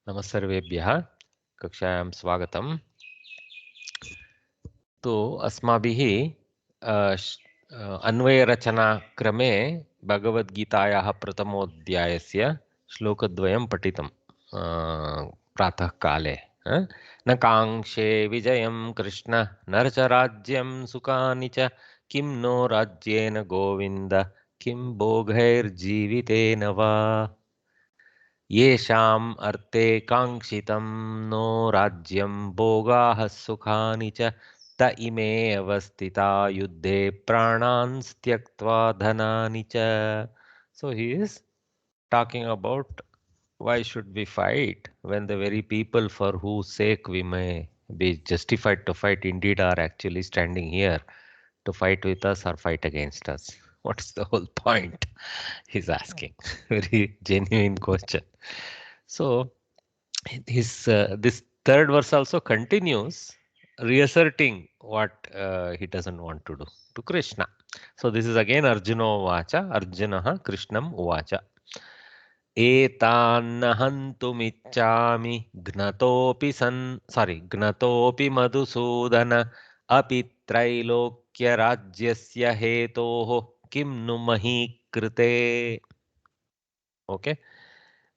नमस्सर्वेभ्यः कक्षायां स्वागतम्। तो अस्माभिः अन्वयरचनाक्रमे भगवद्गीतायाः प्रथमोऽध्यायस्य श्लोकद्वयं पठितं प्रातःकाले। न काङ्क्षे विजयं कृष्ण न च राज्यं सुखानि च किं नो राज्येन गोविन्द किं भोगैर्जीवितेन वा। येषाम् अर्थे काङ्क्षितं नो राज्यं भोगाः सुखानि च त इमे अवस्थिता युद्धे प्राणान् त्यक्त्वा धनानि च. So he is talking about why should we fight when the very people for whose sake we may be justified to fight indeed are actually standing here to fight with us or fight against us. What's the whole point? He's asking. Very genuine question. So his this third verse also continues reasserting what he doesn't want to do to Krishna. So this is again Arjuna Uvacha. Arjunaha Krishnam Uvacha. एतान्न हन्तुमिच्छामि घ्नतोऽपि घ्नतोऽपि Madhusudan अपि त्रैलोक्यराज्यस्य हेतोः किं नु मही कृते. Okay,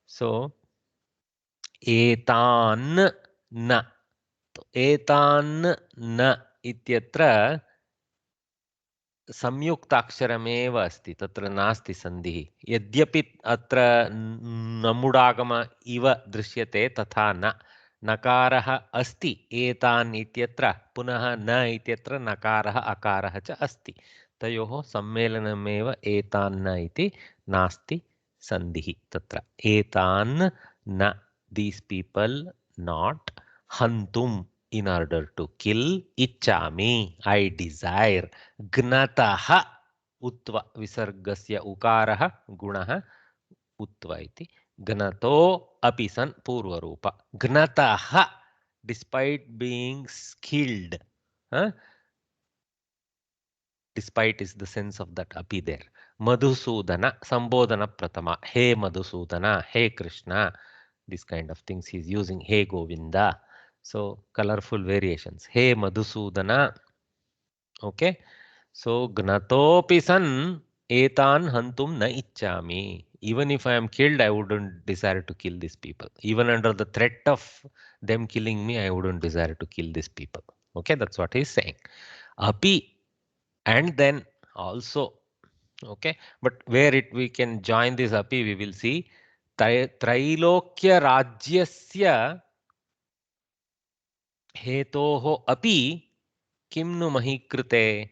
so एतान् न, एतान् न इत्यत्र संयुक्ताक्षरमेव अस्ति, तत्र नास्ति सन्धिः. यद्यपि अत्र नमुडागम इव दृश्यते तथा न, नकारः अस्ति एतान् इत्यत्र, पुनः न इत्यत्र नकारः अकारः च अस्ति, तयोः सम्मेलनमेव एतान्न इति, नास्ति सन्धिः तत्र. एतान् न, these people not, hantum in order to kill, ichami I desire, gnataha utva visargasya ukarah gunah utva iti, gnato api san purvarupa. Gnataha, despite being skilled, despite is the sense of that api there. Madhusudana, sambodhana pratama, hey Madhusudana, hey Krishna, this kind of things he's using, hey Govinda. So colorful variations, hey Madhusudana. Okay, so gnatopi san etan hantum na ichchami. Even if I am killed, I wouldn't desire to kill these people. Even under the threat of them killing me, I wouldn't desire to kill these people. Okay, that's what he's saying. Api, and then also. Okay, but where we can join this api, we will see Trailokya Rajyasya Hetoho api kim nu mahikrite.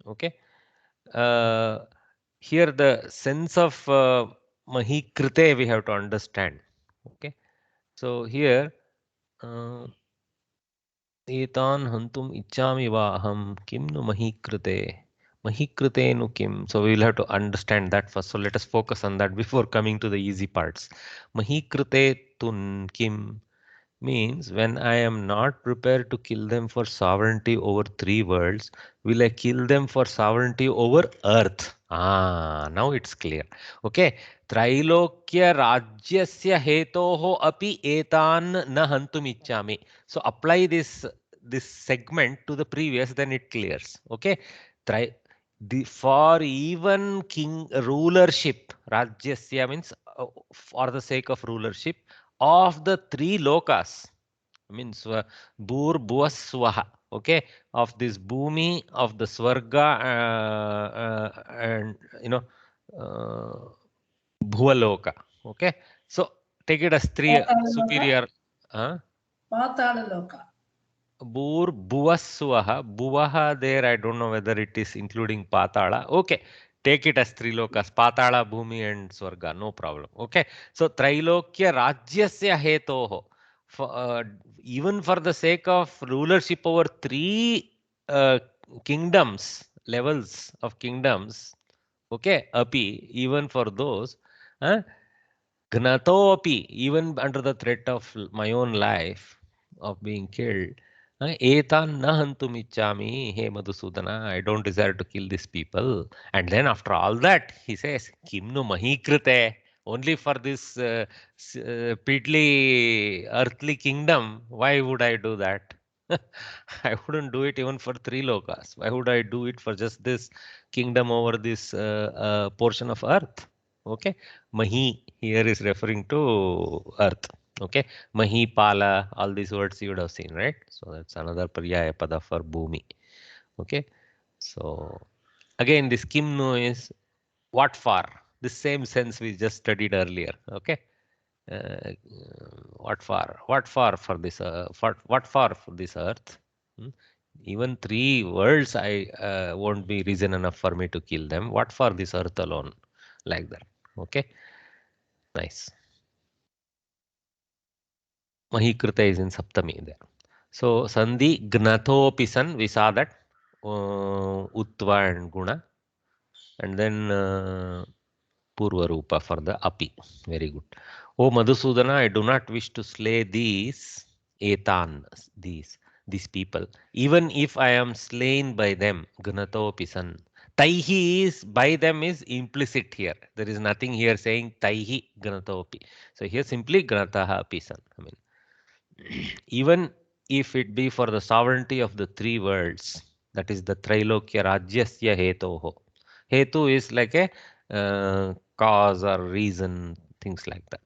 Okay, here the sense of mahikrite we have to understand. Okay, so here etan hantum ichchami va aham kim nu mahikrite. Mahikrite nu kim. So we will have to understand that first. So let us focus on that before coming to the easy parts. Mahikrite tun kim means when I am not prepared to kill them for sovereignty over 3 worlds, will I kill them for sovereignty over earth? Now it's clear. Okay. Trailokya Rajyasya Hetoho api etan na hantum ichchami. So apply this segment to the previous, then it clears. Okay. For even king rulership, Rajyasya means for the sake of rulership of the 3 lokas, means Bhur Bhuva Swaha, okay, of this Bhumi, of the Swarga, and Bhuvaloka. Okay, so take it as 3 superior. Patala Loka. Bhur Bhuva Swaha. Bhuvaha there, I don't know whether it is including Patala. Okay, take it as 3 lokas, Patala, Bhumi and Swarga, no problem. Okay, so Trailokya Rajyasya Hetoho. Even for the sake of rulership over 3 kingdoms, levels of kingdoms, okay, api, even for those, Gnato api, even under the threat of my own life, of being killed, etan na hantum ichchami, he Madhusudana, I don't desire to kill these people. And then after all that, he says, kim nu mahikrite. Only for this piddly earthly kingdom, why would I do that? I wouldn't do it even for three lokas. Why would I do it for just this kingdom over this portion of earth? Okay. Mahi here is referring to earth. Okay. Mahi, Pala, all these words you would have seen, right? So that's another paryaya pada for Bhumi. Okay. So again, this Kimno is what for? The same sense we just studied earlier. Okay. Uh, what for? What for this? For what for this earth? Hmm? Even three worlds, I won't be reason enough for me to kill them. What for this earth alone? Like that. Okay. Nice. Mahikrita is in Saptami there. So Sandhi Gnathopi San, we saw that Utva and Guna, and then Purvarupa for the Api. Very good. O Madhusudana, I do not wish to slay these Etan, these people, even if I am slain by them. Gnatopi San. Taihi is by them is implicit here. There is nothing here saying Taihi Gnatopi. So here simply Gnataha Api San. I mean, even if it be for the sovereignty of the three worlds, that is the Trailokya Rajyasya Hetoho. Hetu is like a cause or reason, things like that.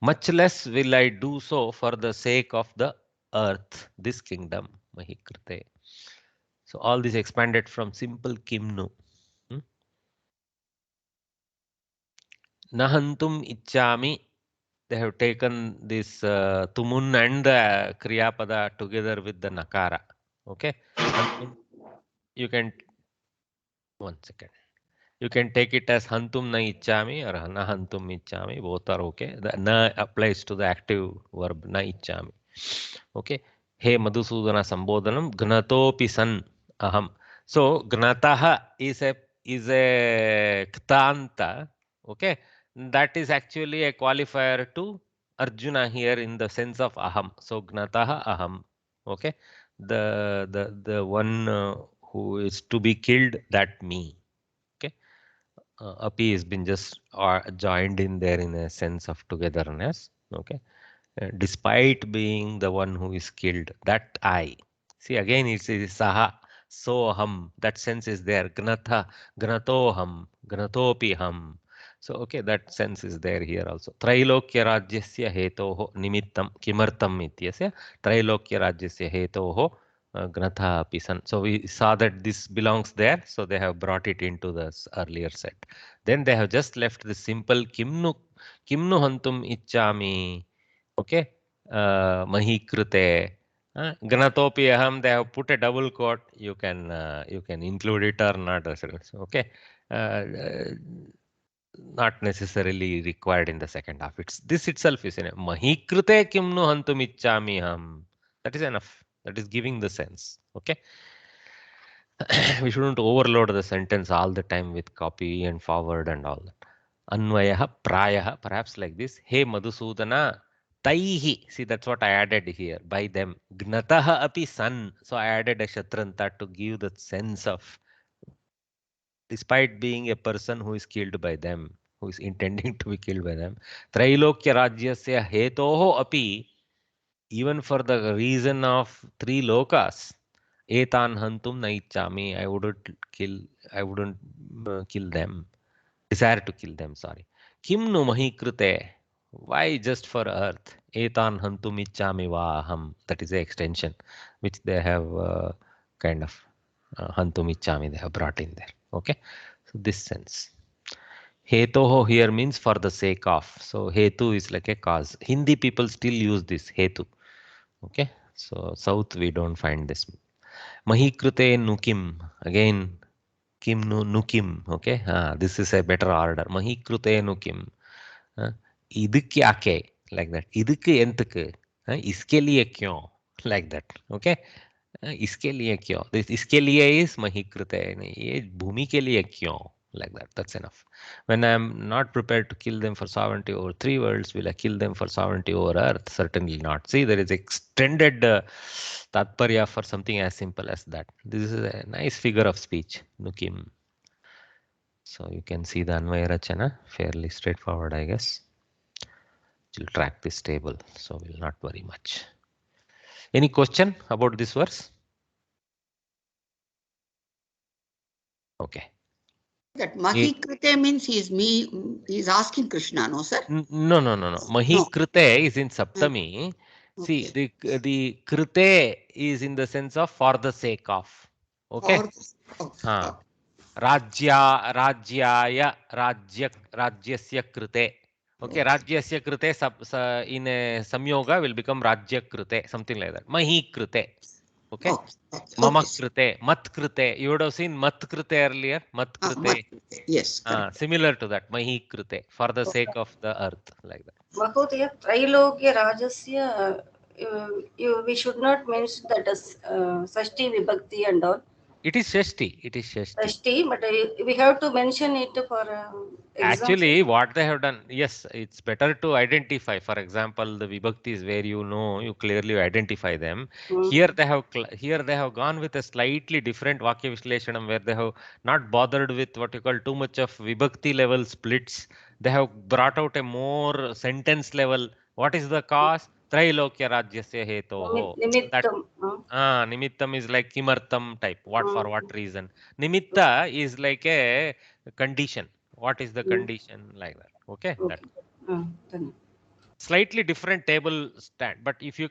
Much less will I do so for the sake of the earth, this kingdom, Mahikrite. So all this expanded from simple Kimnu. Hmm? Nahantum Ichami. They have taken this tumun and the kriyapada together with the nakara. Okay. Hantum, you can, one second. You can take it as hantum na ichami or na hantum ichami. Both are okay. The na applies to the active verb na ichami. Okay. He Madhusudana Sambodhanam Gnatopi san aham. So Gnataha is a ktanta. Okay. That is actually a qualifier to Arjuna here in the sense of aham. So Gnataha aham. Okay. The one who is to be killed, that me. Okay. Api has been just joined in there in a sense of togetherness. Okay. Despite being the one who is killed, that I. See, again, it's saha, soham. That sense is there. Gnatha, gnatoham, gnatopiham. So, okay, that sense is there here also. Trailokya rajyasya hetoho nimittam kimartam ityasya. Trailokya rajyasya hetoho gnatha pisan. So, we saw that this belongs there. So, they have brought it into the earlier set. Then they have just left the simple kimnu hantum ichami. Okay. Mahikrute. Gnatopi aham, they have put a double quote. You can include it or not. Okay. Not necessarily required in the second half. It's this itself is enough. Mahikrute kimnu hantum ichami ham. That is enough. That is giving the sense. Okay. We shouldn't overload the sentence all the time with copy and forward and all that. Anvayaha, prayaha, perhaps like this. Hey Madhusudana, taihi. See, that's what I added here. By them. Gnataha api san. So I added a shatranta to give the sense of, despite being a person who is killed by them, who is intending to be killed by them. Trailokya rajyasya hetoho api. Even for the reason of three lokas. Etan hantum naichami. I wouldn't kill them. Desire to kill them, sorry. Kim no mahikrute. Why just for earth? Etan hantum ichami vaham. That is the extension which they have kind of hantum ichami they have brought in there. Okay. So this sense. Hetoho here means for the sake of. So hetu is like a cause. Hindi people still use this hetu. Okay. So south we don't find this. Mahikrute nukim. Again, Kim no nukim. Okay. This is a better order. Mahikrute nukim. Idukku yaake. Like that. Idukku entukku. Iske liye kyon. Like that. Okay. इसके लिए क्यों? This इसके लिए is महिकृत है नहीं, ये भूमि के लिए क्यों? Like that. That's enough. When I am not prepared to kill them for sovereignty over three worlds, will I kill them for sovereignty over earth? Certainly not. See, there is extended tatparya for something as simple as that. This is a nice figure of speech. Nukim. So you can see the Anvaya Rachana, fairly straightforward, I guess. It will track this table, so we'll not worry much. Any question about this verse? Okay. That Mahikrite means he's asking Krishna, no sir? No. Mahikrite is in Saptami. See, Okay. the krite is in the sense of for the sake of. Okay. Okay. Rajyaya Rajyasya krite. Okay, Rajyasya krite in a samyoga will become Rajya krite, something like that. Mahi krite. Okay. Mama krite, mat krite. You would have seen mat krite earlier. Mat krite. Yes, correct. Similar to that, mahi krite, for the sake of the earth, like that. Mahodaya, Trailokya Rajasya, we should not mention that as Sashti Vibhakti and all. It is Shashti. It is Shashti. Sashti, but we have to mention it for example. Actually, what they have done, yes, it's better to identify. For example, the vibhaktis where you clearly identify them. Here they have gone with a slightly different Vakya Vishleshanam where they have not bothered with what you call too much of vibhakti level splits. They have brought out a more sentence level. What is the cause? Trailokya Rajyasya Hetoho. That Nimittam is like Kimartam type. What for what reason? Nimitta is like a condition. What is the condition, like that? Okay, that slightly different table stand. But if you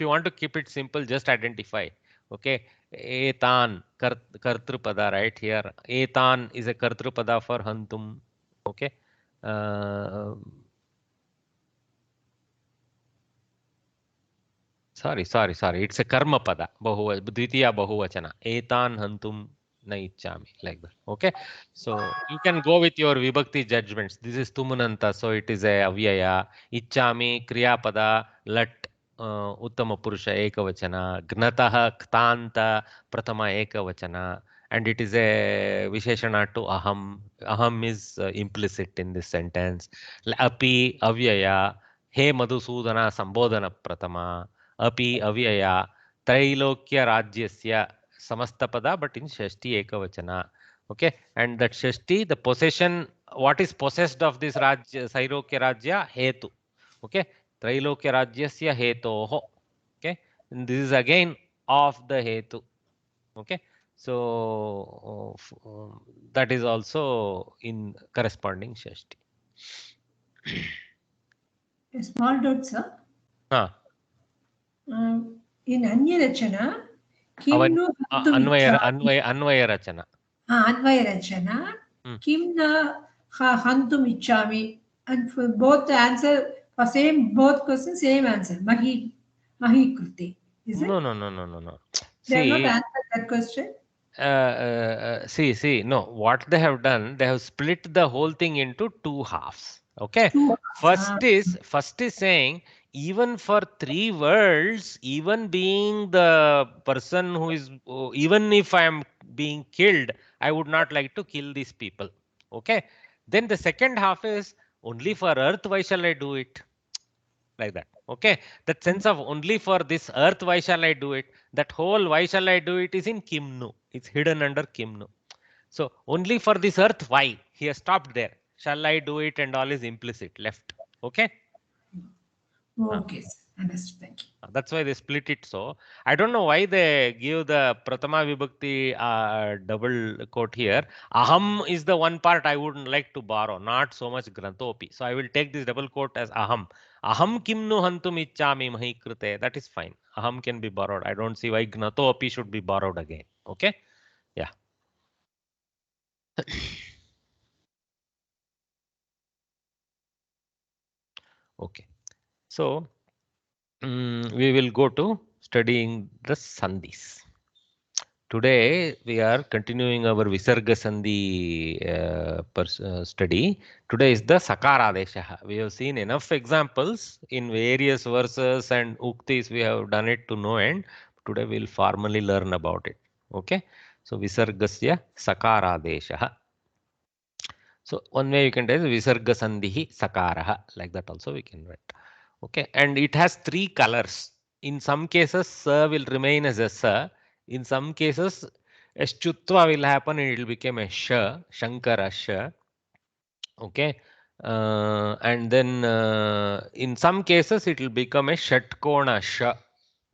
want to keep it simple, just identify. Okay, etan kartrupada right here. Etan is a kartrupada for hantum. Okay. Sorry. It's a karma pada. Dvitiya bahuvachana. Etan hantum na ichchami. Like that. Okay. So you can go with your vibhakti judgments. This is tumunanta. So it is a avyaya. Ichchami kriya pada lat uttama purusha ekavachana. Gnataha ktanta pratama ekavachana. And it is a visheshana to aham. Aham is implicit in this sentence. Api avyaya. He madhusudana sambodhana pratama. Api avyaya Trailokya Rajyasya Samastapada, but in Shashti Ekavachana. Okay, and that Shashti, the possession, what is possessed of this Rajya, Sairokya Rajya? Hetu. Okay, Trailokya Rajyasya Hetoho. Okay, and this is again of the Hetu. Okay, so that is also in corresponding Shashti. A small dot, sir. In Anya Rachana, Kim no Anvaya Rachana. Anvaya Rachana, Kim na Hantum Ichami, and for both the answer, for both questions, same answer. Mahi Kriti. Is it? No. They have not answered that question. No. What they have done, they have split the whole thing into two halves. Okay. First is saying, even for three worlds, even being the person who is, even if I am being killed, I would not like to kill these people. Okay. Then the second half is, only for earth, why shall I do it? Like that. Okay. That sense of only for this earth, why shall I do it? That whole why shall I do it is in Kimnu. It's hidden under Kimnu. So only for this earth, why? He has stopped there. Shall I do it and all is implicit left. Okay. Okay, understood. Thank you. That's why they split it. So I don't know why they give the Pratama Vibhakti double quote here. Aham is the one part I wouldn't like to borrow, not so much Grantopi. So I will take this double quote as Aham. Aham kimnu hantum ichchami mahikrute. That is fine. Aham can be borrowed. I don't see why Gnatopi should be borrowed again. Okay. Yeah. Okay. So we will go to studying the Sandhis. Today we are continuing our Visarga Sandhi study. Today is the Sakaradesha. We have seen enough examples in various verses and uktis. We have done it to no end. Today we will formally learn about it. Okay. So Visargasya Sakaradesha. So one way you can tell is Visarga Sandhi Sakaraha. Like that also we can write. Okay. And it has three colors. In some cases, Sa will remain as a Sa. In some cases, Eschutva will happen and it will become a Sha, Shankara Sha. Okay. And then in some cases it will become a shatkona sh.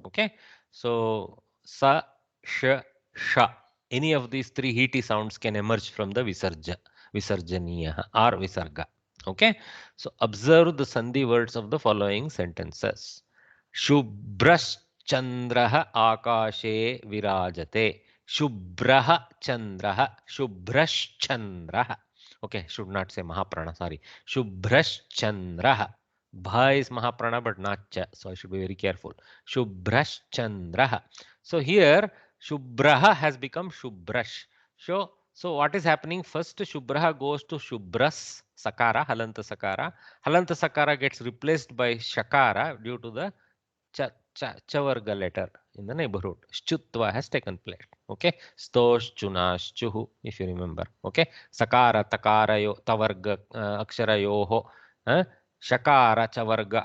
Okay, so sa, sh, sha. Any of these three heaty sounds can emerge from the visarjaniya or visarga. Okay, so observe the sandhi words of the following sentences. Shubhrash chandraha akashe virajate. Shubhraha chandraha. Shubhrash chandraha. Okay, should not say Mahaprana, sorry. Shubhrash chandraha. Bha is Mahaprana but not cha, so I should be very careful. Shubhrash chandraha. So here Shubhraha has become Shubhrash. So what is happening? First Shubhraha goes to Shubhras Sakara, Halanta Sakara. Halanta Sakara gets replaced by Shakara due to the Chavarga letter in the neighborhood. Shchutva has taken place. Okay. Stosh, Chunash, Chuhu, if you remember. Okay. Sakara, Takara, Tavarga, Akshara, Yoho. Shakara, Chavarga,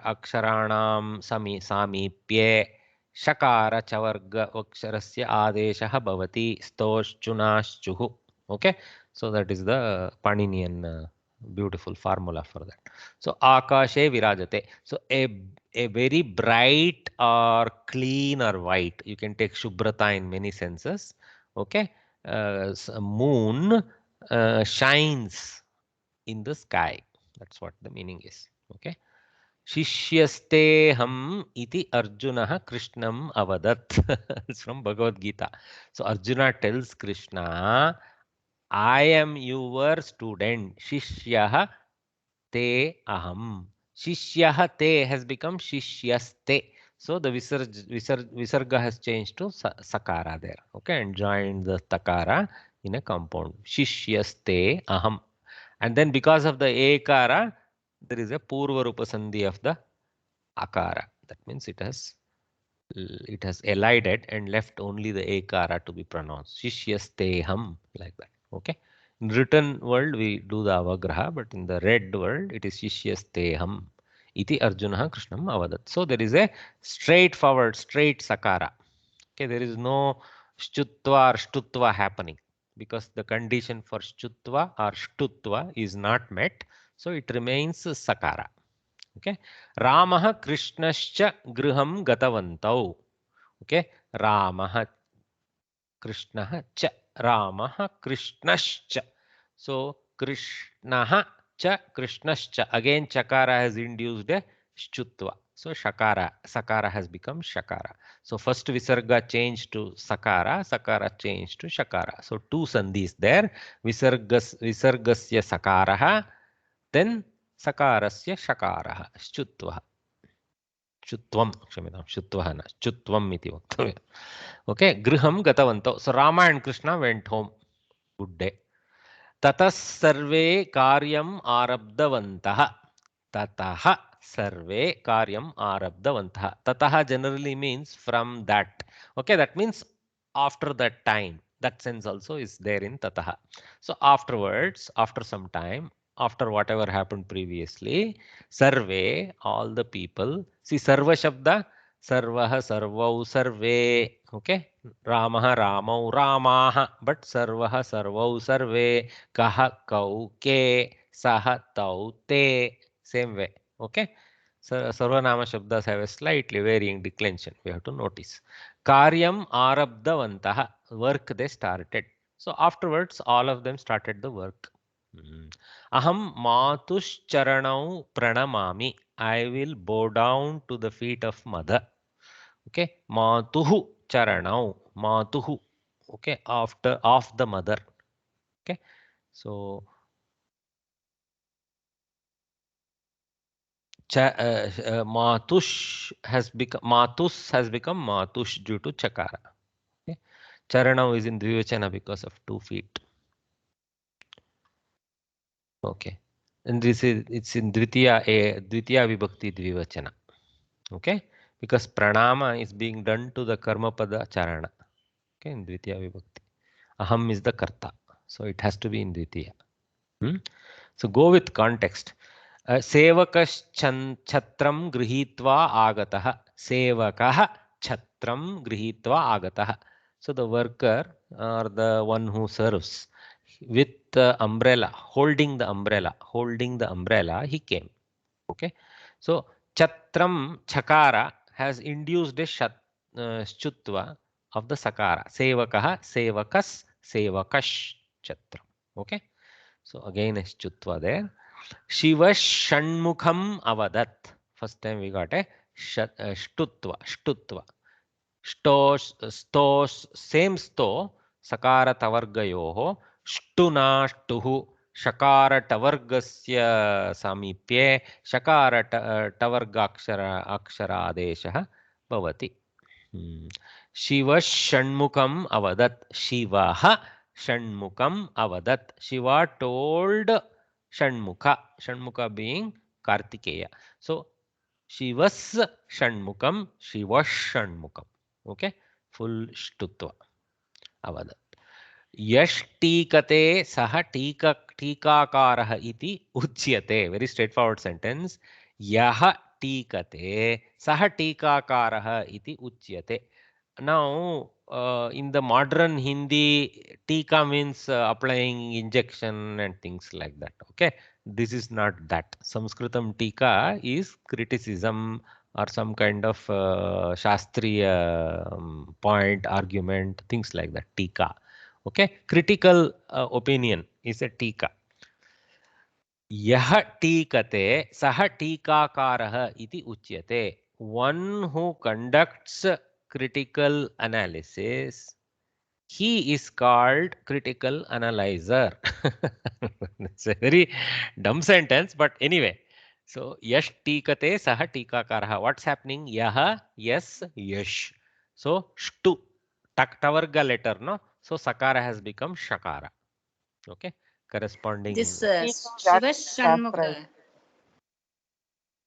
Aksharanam, Samipye. Shakara, Chavarga, Aksharasya, Adeshaha, Bhavati, Stosh, Chunash, Chuhu. Okay. So that is the Paninian beautiful formula for that. So Akashe Virajate. So a very bright or clean or white, you can take Shubhrata in many senses. Okay, moon shines in the sky. That's what the meaning is. Okay. Shishyasteham iti Arjuna Krishnam avadat. It's from Bhagavad Gita. So Arjuna tells Krishna, I am your student. Shishyaha te aham. Shishyah te has become shishyaste. So the visarga has changed to sakara there. Okay, and joined the takara in a compound. Shishyaste aham. And then because of the ekara, there is a purva rupa sandhi of the akara. That means it has elided and left only the ekara to be pronounced. Shishyasteham, like that. Okay. In written world, we do the avagraha, but in the read world, it is Shishyasteham. Iti Arjuna Krishnam avadat. So there is a straightforward, straight sakara. Okay, there is no shtutva or shtutva happening because the condition for shtutva or shtutva is not met. So it remains sakara. Okay, Ramah Krishnascha Griham Gatavantau. Okay, Ramah Krishna cha Ramah Krishnascha. So Krishna cha Krishnascha. Again Chakara has induced a Shchutva. So Sakara has become Shakara. So first Visarga changed to Sakara, Sakara changed to Shakara. So two sandhis there. Visargasya Sakaraha, then Sakarasya Shakaraha. Shchutva. Chutvam, Kshamidam, Shutvah na, Chutvam iti vaktavya. Okay, Griham Gatavanto. So Rama and Krishna went home. Good day. Tatas sarve karyam arabdavantaha. Tataha sarve karyam arabdavantaha. Tataha generally means from that. Okay, that means after that time. That sense also is there in Tataha. So afterwards, after some time, after whatever happened previously, sarve, all the people. See, sarva shabda, sarvaha, sarvau, sarve. Okay, Ramaha, ramau, ramaha. But sarvaha, sarvau, sarve. Kaha, kau, ke. Saha, tau, te. Same way. Okay. So Sarvanama Shabdas have a slightly varying declension. We have to notice. Karyam arabdavantaha. Work they started. So afterwards, all of them started the work. Aham matush charanau pranamami. I will bow down to the feet of mother. Okay. Matuhu charanau. Matuhu. Okay. After of the mother. Okay. So Matush has become Matush due to Chakara. Okay. Charanam is in Dvivachana because of 2 feet. Okay. And this is it's in Dvitiya Vibhakti Dvivachana. Okay. Because pranama is being done to the karma pada charana. Okay, in Dvitiya Vibhakti. Aham is the karta. So it has to be in Dvitiya. So go with context. Sevakashchatram grihitva agatah. Sevakah chatram grihitva agatah. So the worker or the one who serves, with the umbrella, holding the umbrella, he came. Okay, so Chatram Chakara has induced a Shutva of the Sakara. Sevakaha, Sevakas, Sevakash Chatram. Okay, so again a Shutva there. Shiva Shanmukham Avadat. First time we got a Shtutva. Stos, same sto, Sakara Tavargayoho, Shtuna Shtuhu, Shakara Tavargasya Samipye, Shakara Tavargakshara Adesha Bhavati. Shiva Shanmukam Avadat. Shivaha Shanmukam Avadat. Shiva told Shanmuka being Kartikeya. So Shivas Shanmukam, Shivash Shanmukam. Okay, full Shtutva Avadat. Yash tikate saha tikakarah iti uchyate. Very straightforward sentence. Yaha tikate saha tikakarah iti uchyate. Now, in the modern Hindi, tika means applying injection and things like that. Okay, this is not that. Sanskritam tika is criticism or some kind of shastriya point, argument, things like that. Tika. Okay, critical opinion is a tika. Yah tikate saha tikakarah iti uchyate. One who conducts critical analysis, he is called critical analyzer. It's a very dumb sentence, but anyway. So, yash tikate saha tikakarah. What's happening? Yaha, yes, yash. So, shtu, tavarga letter, no? So, sakara has become shakara. Okay, corresponding. This Tika Shiva Shastra. Shanmukha.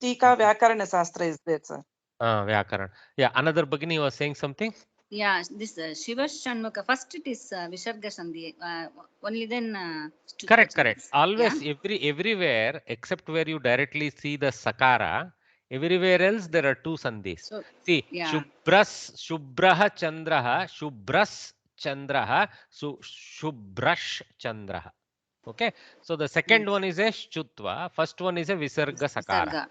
Tika Vyakarana Shastra is there, sir. Vyakaran. Yeah, another Bhagini was saying something. Yeah, this Shiva Shanmukha. First it is Visarga Sandhi. Only then. Correct. Always, yeah? Everywhere except where you directly see the sakara, everywhere else there are two sandhis. So, see, yeah. Shubbraha Chandraha, Shubras Chandraha, Shubrash Chandraha. Okay, so the second one is a Shutva, first one is a Visarga Sakara.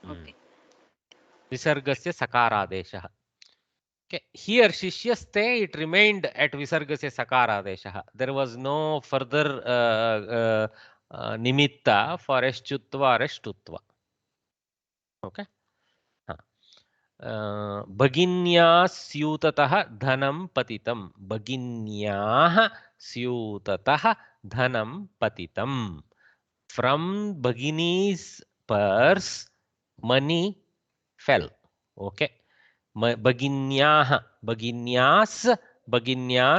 Okay. Visargasya Sakaradesha. Okay. Here Shishyaste, it remained at Visargasya Sakaradesha. There was no further nimitta for a Shutva or a Shtutva. Okay. Bhaginya Syutatah Dhanam Patitam. Bhaginya Syutatah Dhanam Patitam. From Bhagini's purse, money fell. Okay. Bhaginyas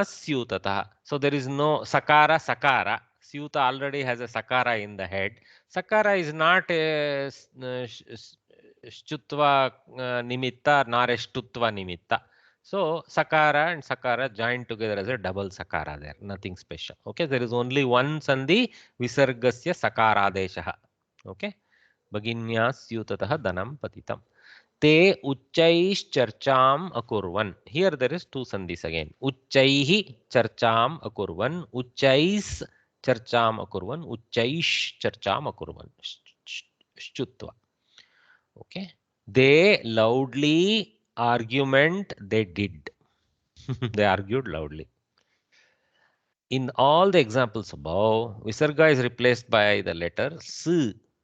Syutata. So there is no sakara. Syuta already has a sakara in the head. Sakara is not a Shtutva nimitta nor a Shtutva nimitta. So sakara and sakara joined together as a double sakara there. Nothing special. Okay. There is only one sandhi, Visargasya Sakaradesha. Okay. Bhaginyas Syutatah Dhanam Patitam. Te uchchaish charcham akurvan. Here there is two sandhis again. Uchchaihi charcham akurvan. Uchchais charcham akurvan. Uchchaish charcham akurvan. Shchutva. Okay. They loudly argument they did. They argued loudly. In all the examples above, Visarga is replaced by the letter S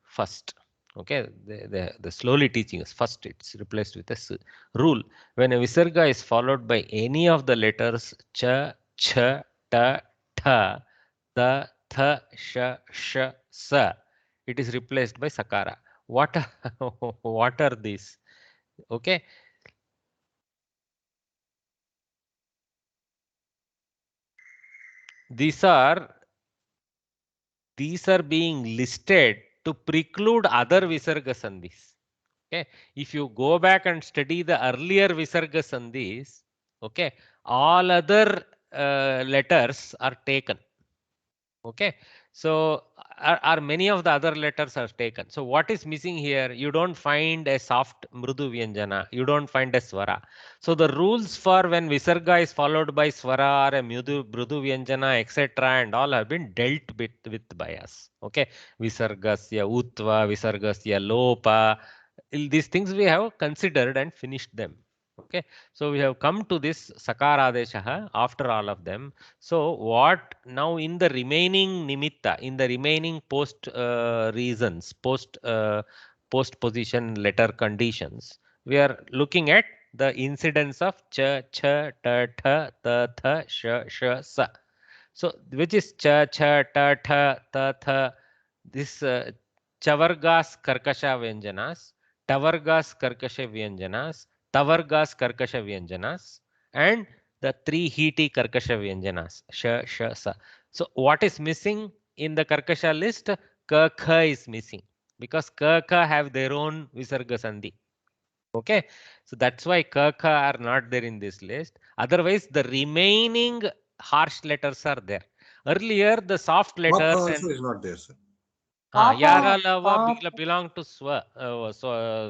first. Okay, the slowly teaching us first, it's replaced with a S. Rule: when a Visarga is followed by any of the letters Cha, Cha, Ta, Tha, Ta, Tha, Sha, Sh, Sa, it is replaced by Sakara. What are these? Okay. These are being listed to preclude other Visarga Sandhis. Okay. If you go back and study the earlier Visarga Sandhis, okay, all other letters are taken. Okay. So are many of the other letters are taken. So what is missing here? You don't find a soft mrudu vyanjana. You don't find a swara. So the rules for when visarga is followed by swara or a mrudu vyanjana, etc., and all have been dealt with by us. Okay, visargasya utva, visargasya lopa. These things we have considered and finished them. Okay, so we have come to this sakaradesha after all of them. So what now in the remaining nimitta, in the remaining post reasons, post position letter conditions, we are looking at the incidence of cha, cha, ta, tha, ta, tha, sh, sa. So which is cha, cha, ta, tha, ta, tha. This chavargas karkasha vyanjanas, tavargas karkasha vyanjanas, tavargas karkasha vyanjanas, and the three heaty karkasha vyanjanas, sh, sh, sa. So what is missing in the karkasha list? Ka, kha is missing because ka, kha have their own visarga sandhi. Okay, so that's why ka, kha are not there in this list. Otherwise, the remaining harsh letters are there. Earlier, the soft letters also is not there, sir. Yara lava belong to swa,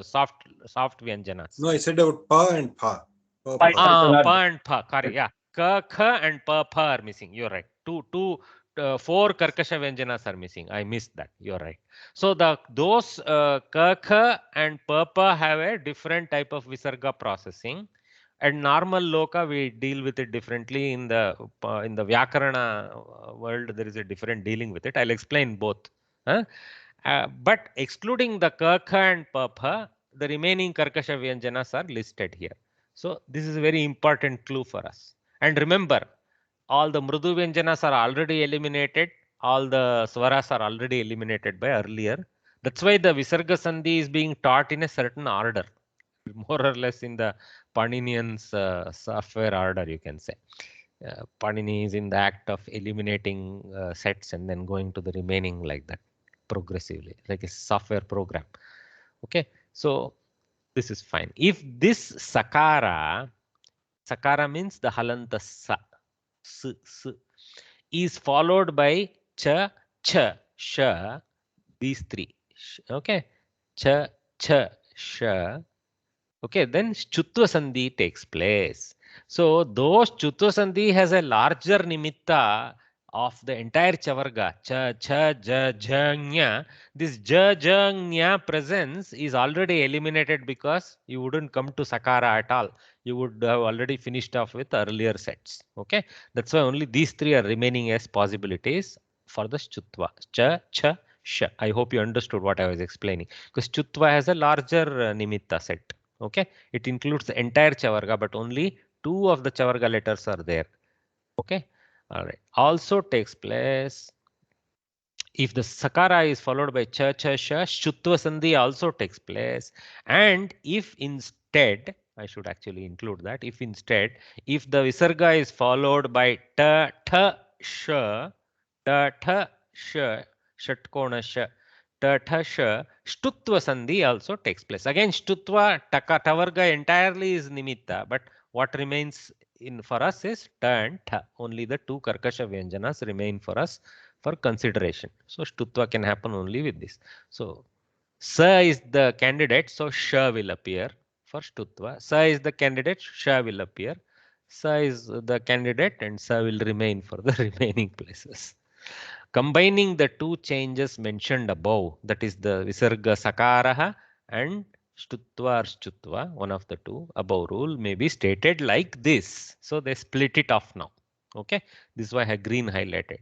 soft vyanjanas. No, I said about pa and pa. Pa and pa, correct. Yeah, ka, kha, and pa are missing. You're right. Four karkasha vyanjanas are missing. I missed that. You're right. So those ka, kha, and pa have a different type of visarga processing. And normal loka we deal with it differently. In the Vyakarana world, there is a different dealing with it. I'll explain both. But excluding the ka, kha, and pa, the remaining karkasha vyanjanas are listed here. So this is a very important clue for us. And remember, all the mrudu vyanjanas are already eliminated. All the swaras are already eliminated by earlier. That's why the visarga sandhi is being taught in a certain order, more or less in the Paninian's software order, you can say. Panini is in the act of eliminating sets and then going to the remaining like that progressively, like a software program. Okay, so this is fine. If this sakara means the halanta sa, is followed by cha, cha, sha, these three. Okay, cha, cha, sha. Okay, then chutva sandhi takes place. So those chutva sandhi has a larger nimitta of the entire chavarga. Cha, cha, ja, ja, nya. This ja, ja, nya presence is already eliminated because you wouldn't come to sakara at all. You would have already finished off with earlier sets. Okay, that's why only these three are remaining as possibilities for the chutva. Cha, cha, sha. I hope you understood what I was explaining, because chutva has a larger nimitta set. Okay, it includes the entire chavarga, but only two of the chavarga letters are there. Okay, all right. Also takes place if the sakara is followed by cha, cha, sha, shutva sandhi also takes place. And if instead, I should actually include that, if instead, if the visarga is followed by ta, tha, sha, ta, tha, sha, shatkona sha, ta, tha, sha, shtutva sandhi also takes place. Again, shtutva, tavarga entirely is nimitta, but what remains in for us is ta and tha. Only the two karkasha vyanjanas remain for us for consideration. So shtutva can happen only with this. So sa is the candidate, so sha will appear for shtutva. Sa is the candidate, sha will appear. Sa is the candidate and sa will remain for the remaining places. Combining the two changes mentioned above, that is the visarga sakaraha and shtutva or shtutva, one of the two above rule may be stated like this. So they split it off now. Okay, this is why I have green highlighted.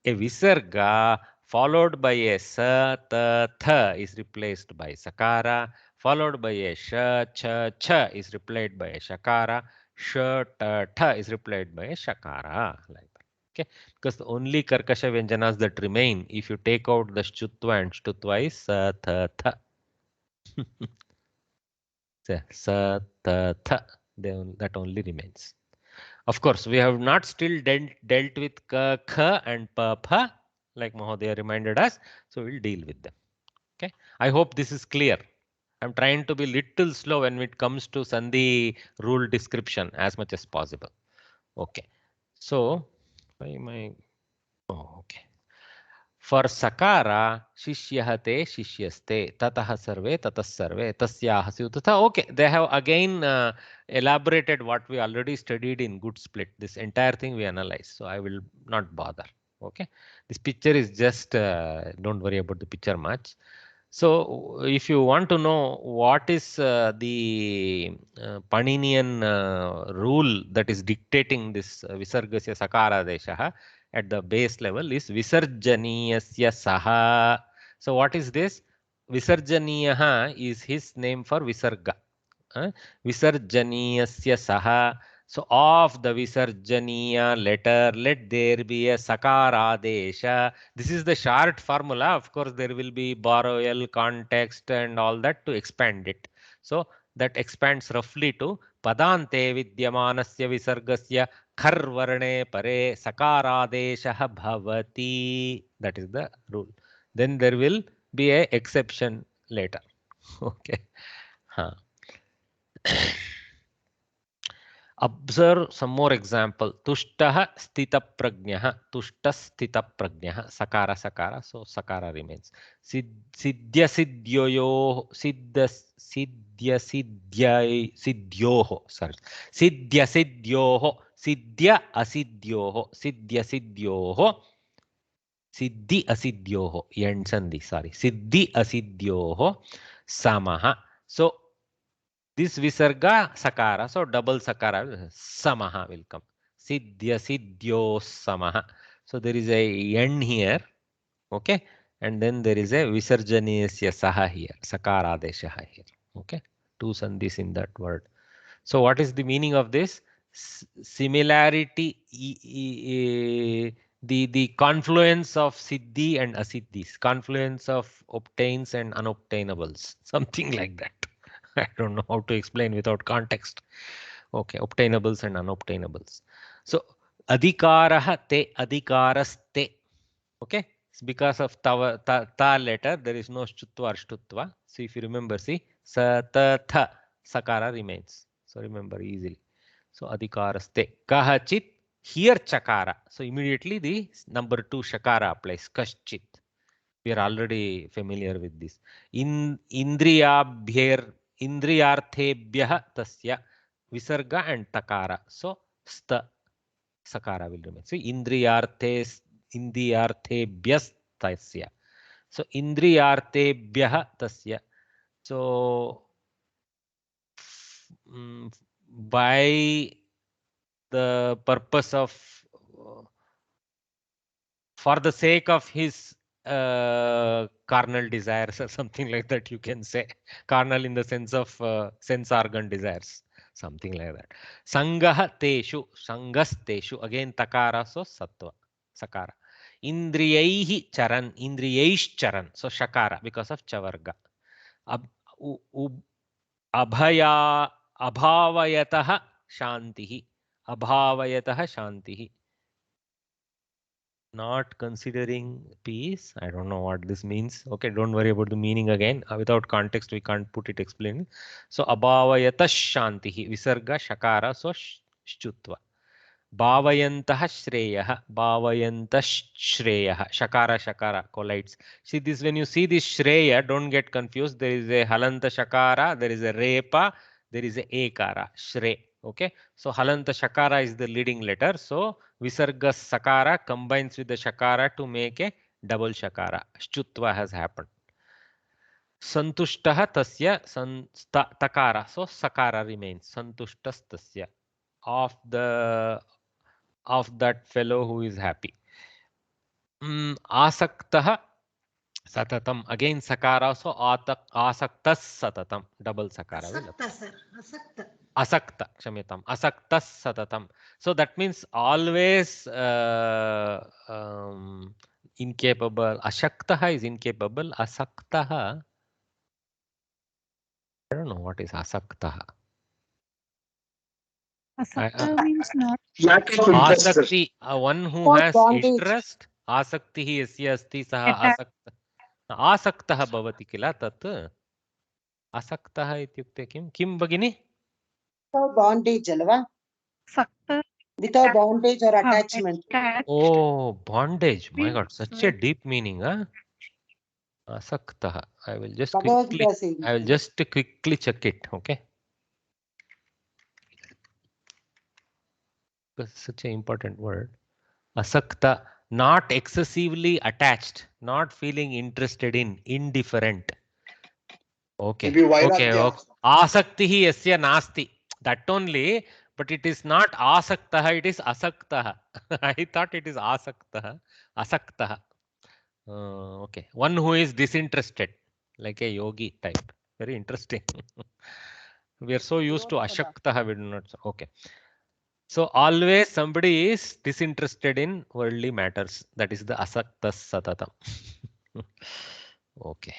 A visarga followed by a sa, ta, tha is replaced by sakara, followed by a sha, cha, cha is replaced by a shakara, sha, ta, tha is replaced by a shakara. Like that. Okay, because the only karkasha vyanjanas that remain, if you take out the shtutva and shtutva, is sa, tha, tha. Sa, ta, tha. That only remains. Of course, we have not still dealt with ka, kha and pa, pha, like Mahodaya reminded us. So we'll deal with them. Okay. I hope this is clear. I'm trying to be little slow when it comes to sandhi rule description as much as possible. Okay. So, why am I? Oh, okay. For sakara, shishyah te shishyaste, tatah sarve, tatah sarve, tasyah syutata. Okay, they have again elaborated what we already studied in good split. This entire thing we analyze, so I will not bother. Okay, this picture is just, don't worry about the picture much. So if you want to know what is the Paninian rule that is dictating this Visargasya Sakara Deshaha at the base level is Visarjaniyasya Saha. So what is this? Visarjaniyaha is his name for Visarga. Visarjaniyasya Saha. So of the Visarjaniya letter, let there be a Sakaradesha. This is the short formula. Of course, there will be borrowal, context, and all that to expand it. So that expands roughly to Padante Vidyamanasya Visargasya Kharvarne Pare Sakaradesha Bhavati. That is the rule. Then there will be a exception later. Okay. Huh. Observe some more example. Tushtah sthita prajnah. Tushta sthita prajnah. Sakara sakara. So sakara remains. Siddhya siddhyoyo. Siddhya siddhyoho. Sorry. Siddhya siddhyoho. Siddhya asiddhyoho. Siddhya siddhyoho. Siddhi asiddhyoho. End sandhi. Sorry. Siddhi asiddhyoho. Samaha. So this visarga sakara, so double sakara, samaha will come. Siddhya siddhyo samaha. So there is a n here, okay, and then there is a visarjaniyasya saha here, sakara deshaha here, okay. Two sandhis in that word. So what is the meaning of this? Similarity, the confluence of siddhi and asiddhis, confluence of obtains and unobtainables, something like that. I don't know how to explain without context. Okay, obtainables and unobtainables. So adhikaraha te adhikaraste. Okay, it's because of ta letter, there is no shtutva or shtutva. So if you remember, see, sa ta tha sakara remains. So remember easily. So adhikaraste. Kahachit, here chakara. So immediately the number 2 shakara applies. Kaschit. We are already familiar with this. In indriyabhyar indriyarthebhyah tasya visarga and takara. So sta sakara will remain. So indriyarthebhyas tasya. So indriyarthebhyah tasya. So by the purpose of for the sake of his carnal desires or something like that, you can say. Carnal in the sense of sense organ desires, something like that. Sangah teshu, sangasteshu, again takara, so sattva, sakara. Indriyaihi charan, indriyaish charan, so shakara because of chavarga. Abhaya, abhavayatah shantihi, abhavayatah shantihi. Not considering peace. I don't know what this means. Okay, don't worry about the meaning again. Without context, we can't put it explained. So abhavayata shantihi, visarga shakara, so shchutva. Bhavayantah shreyah, bhavayantah shreyah, shakara shakara collides. See this, when you see this shreya, don't get confused. There is a halanta shakara, there is a repa, there is a ekara, shre. Okay, so halanta shakara is the leading letter. So visarga sakara combines with the shakara to make a double shakara. Shchutva has happened. Santushtah tasya takara. So sakara remains. Santushtas tasya. Of that fellow who is happy. Asaktah satatam. Again sakara. So asaktas satatam. Double sakara. Asakta, sir. Asakta. Asakta, kshamyatam. Asaktas satatam. So that means always incapable. Ashaktaha is incapable. Asaktaha, I don't know what is asaktaha. Asakta means not. Lack of interest, sir. Asakti, one who For has bondage. interest. Asaktihi yasya asti saha Attack. asakta. Asaktah bhavati kila tat. Asaktah ityukte kim? Kim bagini? Bondage, alva? Sakta Without bondage or attachment. Oh, bondage. My God, such a deep meaning, huh? Asaktaha. I will just Bhagavad quickly, Gita says. I will just quickly check it. Okay. Because it's such an important word. Asakta, not excessively attached, not feeling interested in, indifferent. Okay. Maybe Okay. Vairagya. Okay. Asaktihi yasya nasti. That only, but it is not asaktaha, it is asaktaha. I thought it is asaktaha. Asaktaha. Okay. One who is disinterested, like a yogi type. Very interesting. We are so used to ashaktaha, we do not. Okay. So always somebody is disinterested in worldly matters. That is the asakta satatam. Okay.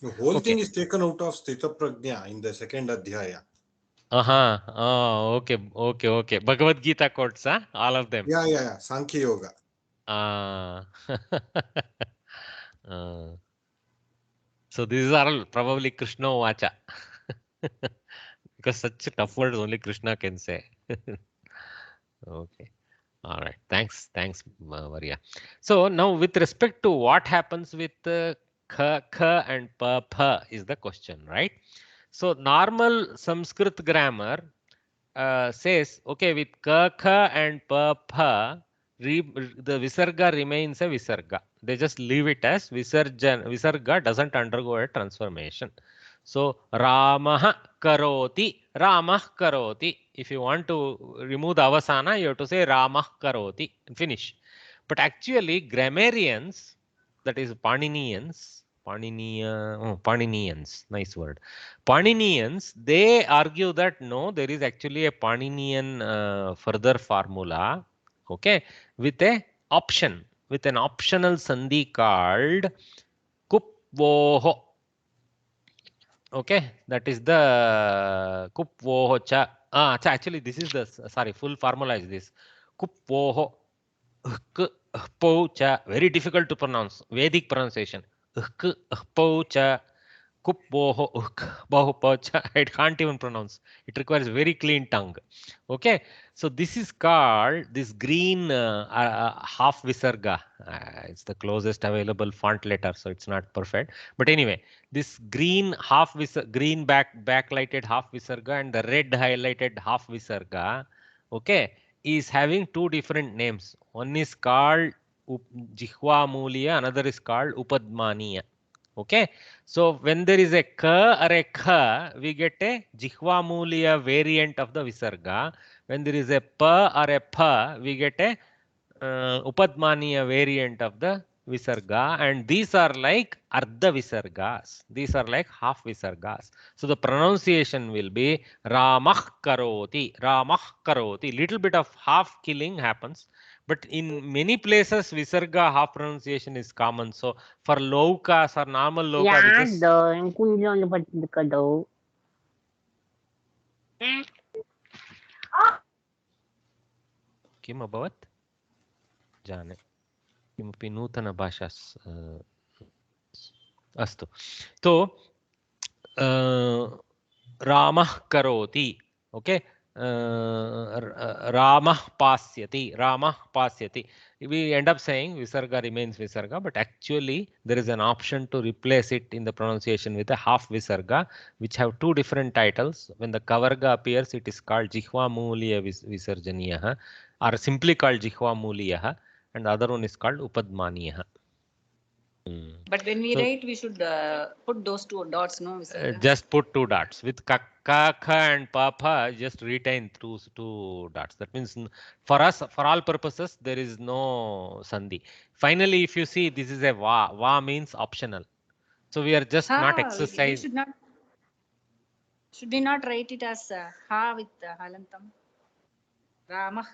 The whole Okay. thing is taken out of Sthita Prajna in the second Adhyaya. Oh, okay. Okay. Okay. Bhagavad Gita quotes, huh? All of them. Yeah. Sankhya Yoga. Uh, so these are all probably Krishna Vacha. Because such tough words only Krishna can say. Okay. All right. Thanks. Thanks, Maria. So now with respect to what happens with kha and pa is the question, right? So normal Sanskrit grammar says, okay, with kha and pa, the visarga remains a visarga. They just leave it as visarjan. Visarga doesn't undergo a transformation. So Ramah karoti, Ramah karoti. If you want to remove the avasana, you have to say Ramah karoti. Finish. But actually, grammarians, that is Paninians, Paninians, nice word. Paninians, they argue that no, there is actually a Paninian further formula, okay, with a option, with an optional sandhi called kupvoho. Okay, that is the kupvoho cha. Actually, this is the, sorry, full formula is this. Kupvoho cha, very difficult to pronounce, Vedic pronunciation. Cha. I can't even pronounce. It requires very clean tongue. Okay. So this is called this green half visarga. It's the closest available font letter, so it's not perfect. But anyway, this green half green backlighted half visarga and the red highlighted half visarga, okay, is having two different names. One is called Jihva Muliya, another is called Upadmaniya. Okay, so when there is a ka or a kha, we get a jihva muliya variant of the visarga. When there is a pa or a pa, we get a upadmaniya variant of the visarga, and these are like ardha visargas. These are like half visargas. So the pronunciation will be ramah karoti, ramah karoti. Little bit of half killing happens. But in many places, visarga half pronunciation is common. So for lokas or normal loka, we just... किम् अभवत् जाने किमपि नूतनभाषा अस्तु तो रामः करोति okay रामः पास्यति we end up saying visarga remains visarga, but actually there is an option to replace it in the pronunciation with a half visarga, which have two different titles. When the kavarga appears, it is called jihva muliya visarjaniyah, or simply called jihva muliyah, and the other one is called upadmaniyah. But when we write, we should put those two dots, no? Just put two dots. With ka, kha and pa, just retain through two dots. That means for us, for all purposes, there is no sandhi. Finally, if you see, this is a va. Va means optional. So we are just not exercising. Should we not write it as ha with halantam? Ramah.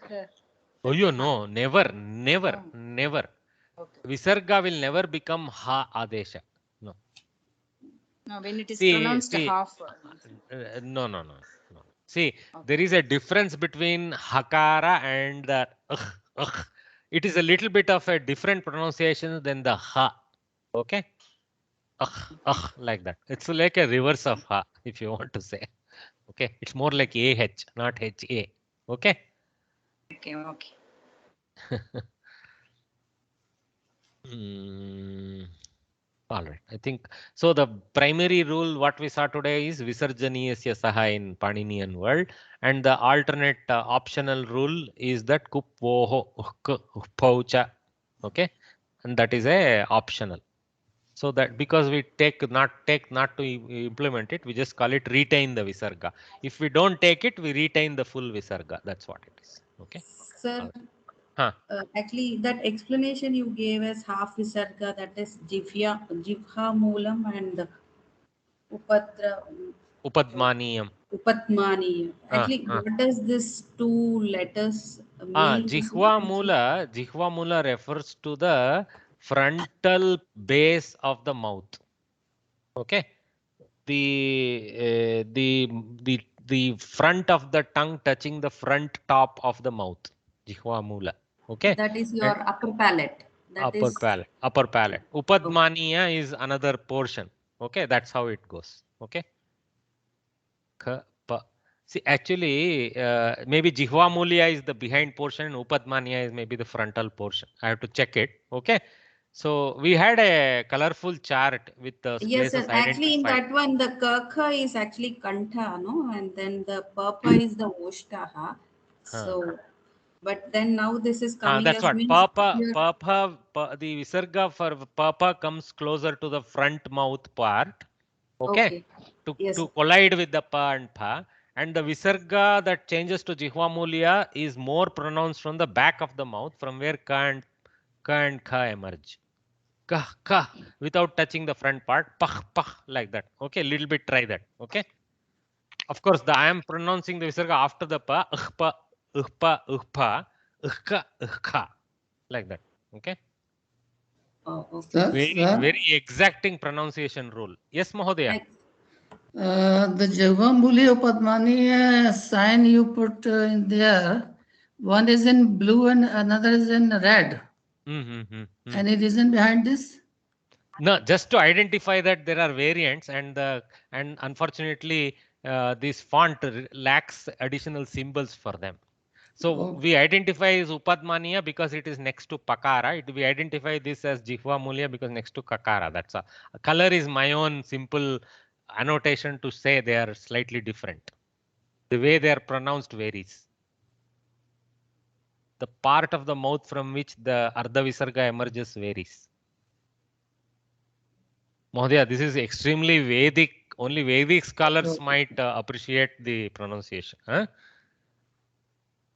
Oh, you know, never. Okay. Visarga will never become ha adesha. No. No, when it is pronounced half. No. See, there is a difference between hakara and the It is a little bit of a different pronunciation than the ha. Okay? Like that. It's like a reverse of ha, if you want to say. Okay? It's more like AH, not HA. Okay? Okay, okay. All right. I think so. The primary rule what we saw today is Visarjaniyasya Saha in Paninian world, and the alternate optional rule is that Kupvoho Upaucha. Okay, and that is a optional. So that because we take not to implement it, we just call it retain the Visarga. If we don't take it, we retain the full Visarga. That's what it is. Okay. Sir, Huh. actually, that explanation you gave as half visarga, that is jivha moolam and upatra Upadmaniyam. upatmani. Actually, what does this two letters mean? Jihva Mula refers to the frontal base of the mouth. Okay. The front of the tongue touching the front top of the mouth. Jihva Mula. Okay. That is your upper palate. That upper is palate. Upper palate. Upadmaniya is another portion. Okay. That's how it goes. Okay. See, actually, maybe Jihva Mulya is the behind portion and Upadmaniya is maybe the frontal portion. I have to check it. Okay. So we had a colorful chart with the yes, places sir. Actually, in identified. that one, the kakha is actually kantha, no, and then the papa is the oshtaha. So, but then now this is coming That's as what means Papa. here. The Visarga for Papa comes closer to the front mouth part. Okay. Yes. To collide with the pa and pa, and the Visarga that changes to Jihva Mulya is more pronounced from the back of the mouth, from where ka and kha emerge. Ka without touching the front part, pah like that. Okay, little bit try that. Okay. Of course, I am pronouncing the Visarga after the pa, ukha, like that. Okay. Very exacting pronunciation rule. Yes, Mahodaya. The Javambuli Padmani sign you put in there, one is in blue and another is in red. Any reason behind this? No, just to identify that there are variants, and unfortunately this font lacks additional symbols for them. So we identify as Upadmaniya because it is next to Pakara. We identify this as Jihva Mulya because next to Kakara. That's a color is my own simple annotation to say they are slightly different. The way they are pronounced varies. The part of the mouth from which the Ardha Visarga emerges varies. Mahodaya, this is extremely Vedic. Only Vedic scholars might appreciate the pronunciation. Huh?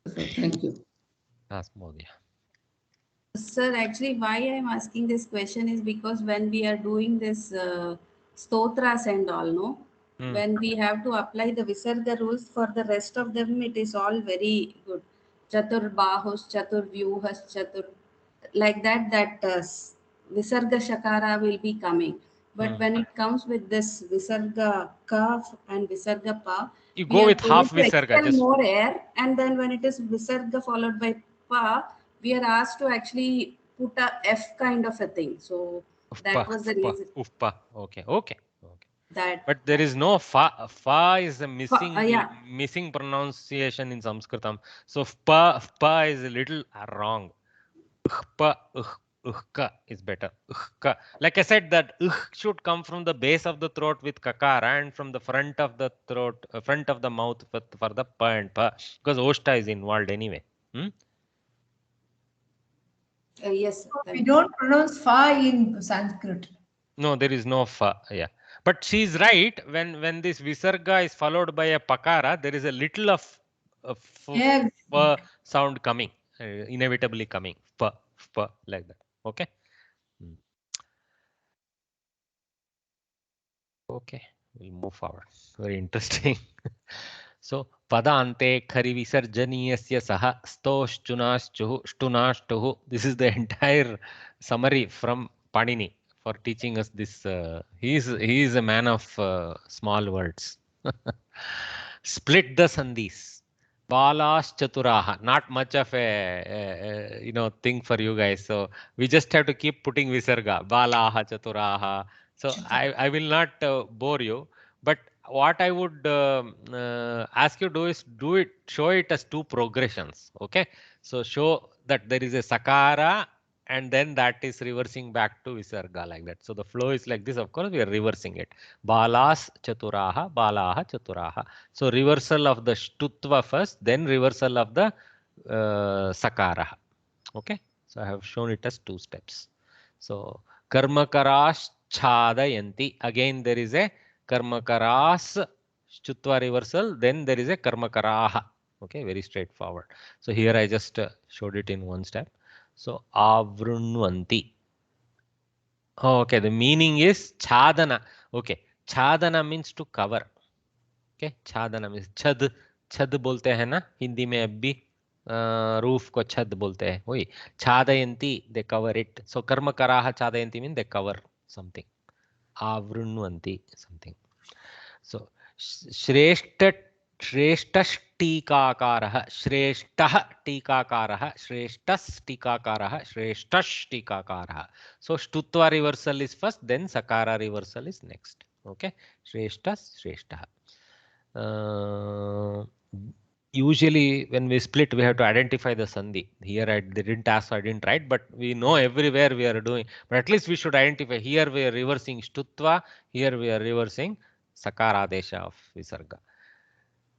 Thank you. Ask Mahodaya. Sir, actually, why I'm asking this question is because when we are doing this stotras and all, no, when we have to apply the Visarga rules for the rest of them, it is all very good. Chatur Bahus, Chatur Vyuhas, Chatur, like that, Visarga Shakara will be coming. But when it comes with this Visarga Kaf and Visarga Pa, you we go are with told half to Visarga. expel more air, and then when it is Visarga followed by Pa, we are asked to actually put a F kind of a thing. So that was the reason. Okay. That. But there is no fa. Fa is a Yeah. missing pronunciation in Sanskritam. So pa is a little wrong. Uhka is better. Uhka. Like I said, that should come from the base of the throat with kakara and from the front of the throat, front of the mouth for the pa and pa, because oshta is involved anyway. Yes. We don't pronounce fa in Sanskrit. No, there is no fa. Yeah, but she is right. When this visarga is followed by a pakara, there is a little of fa sound coming, inevitably coming. Fa like that. Okay. Okay, we'll move forward. Very interesting. So, padante khari visarjaniyasya saha stoshchunashchuhu shtunashtuhu. This is the entire summary from Panini for teaching us this. He is a man of small words. Split the sandhis. Balas chaturaha. Not much of a thing for you guys. So we just have to keep putting visarga. Balaha chaturaha. So I will not bore you, but what I would ask you to do is show it as two progressions. Okay, so show that there is a sakara and then that is reversing back to visarga like that. So the flow is like this. Of course, we are reversing it. Balas chaturaha, balaha chaturaha. So reversal of the shtutva first, then reversal of the sakara. Okay, so I have shown it as two steps. So karmakaras chadayanti. Again, there is a karmakaras chutva reversal. Then there is a karmakaraha. Okay, very straightforward. So here I just showed it in one step. So avrunvanti. Oh, okay, the meaning is chadana. Okay, chadana means to cover. Okay, chadana means छद छद बोलते हैं ना हिंदी में अब भी roof को छद बोलते हैं वही छादयन्ति they cover it. So कर्मकराः छादयन्ति mean they cover something. आवृण्वन्ति something. So श्रेष्ठ श्रेष्ठष्टीकाकारः श्रेष्ठः टीकाकारः श्रेष्ठस्टीकाकारः श्रेष्ठष्टीकाकारः. So štutva reversal is first, then sakara reversal is next. Okay, श्रेष्ठस् श्रेष्ठः. Usually when we split we have to identify the sandhi. Here they didn't ask, so I didn't write, but we know everywhere we are doing, but at least we should identify. Here we are reversing shtutva, here we are reversing sakaradesha of visarga.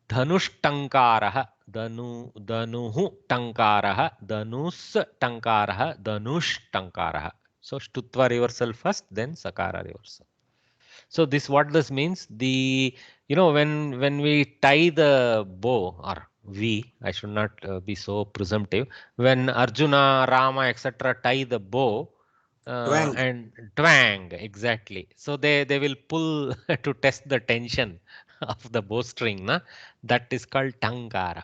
Dhanushtankarah, dhanuhu tankarah, dhanus tankarah, dhanushtankarah. So shtutva reversal first, then sakara reversal. So this what this means, the when we tie the bow, or I should not be so presumptive, when Arjuna, Rama, etc. tie the bow and twang, exactly. So they will pull to test the tension of the bowstring. Na? That is called tankara.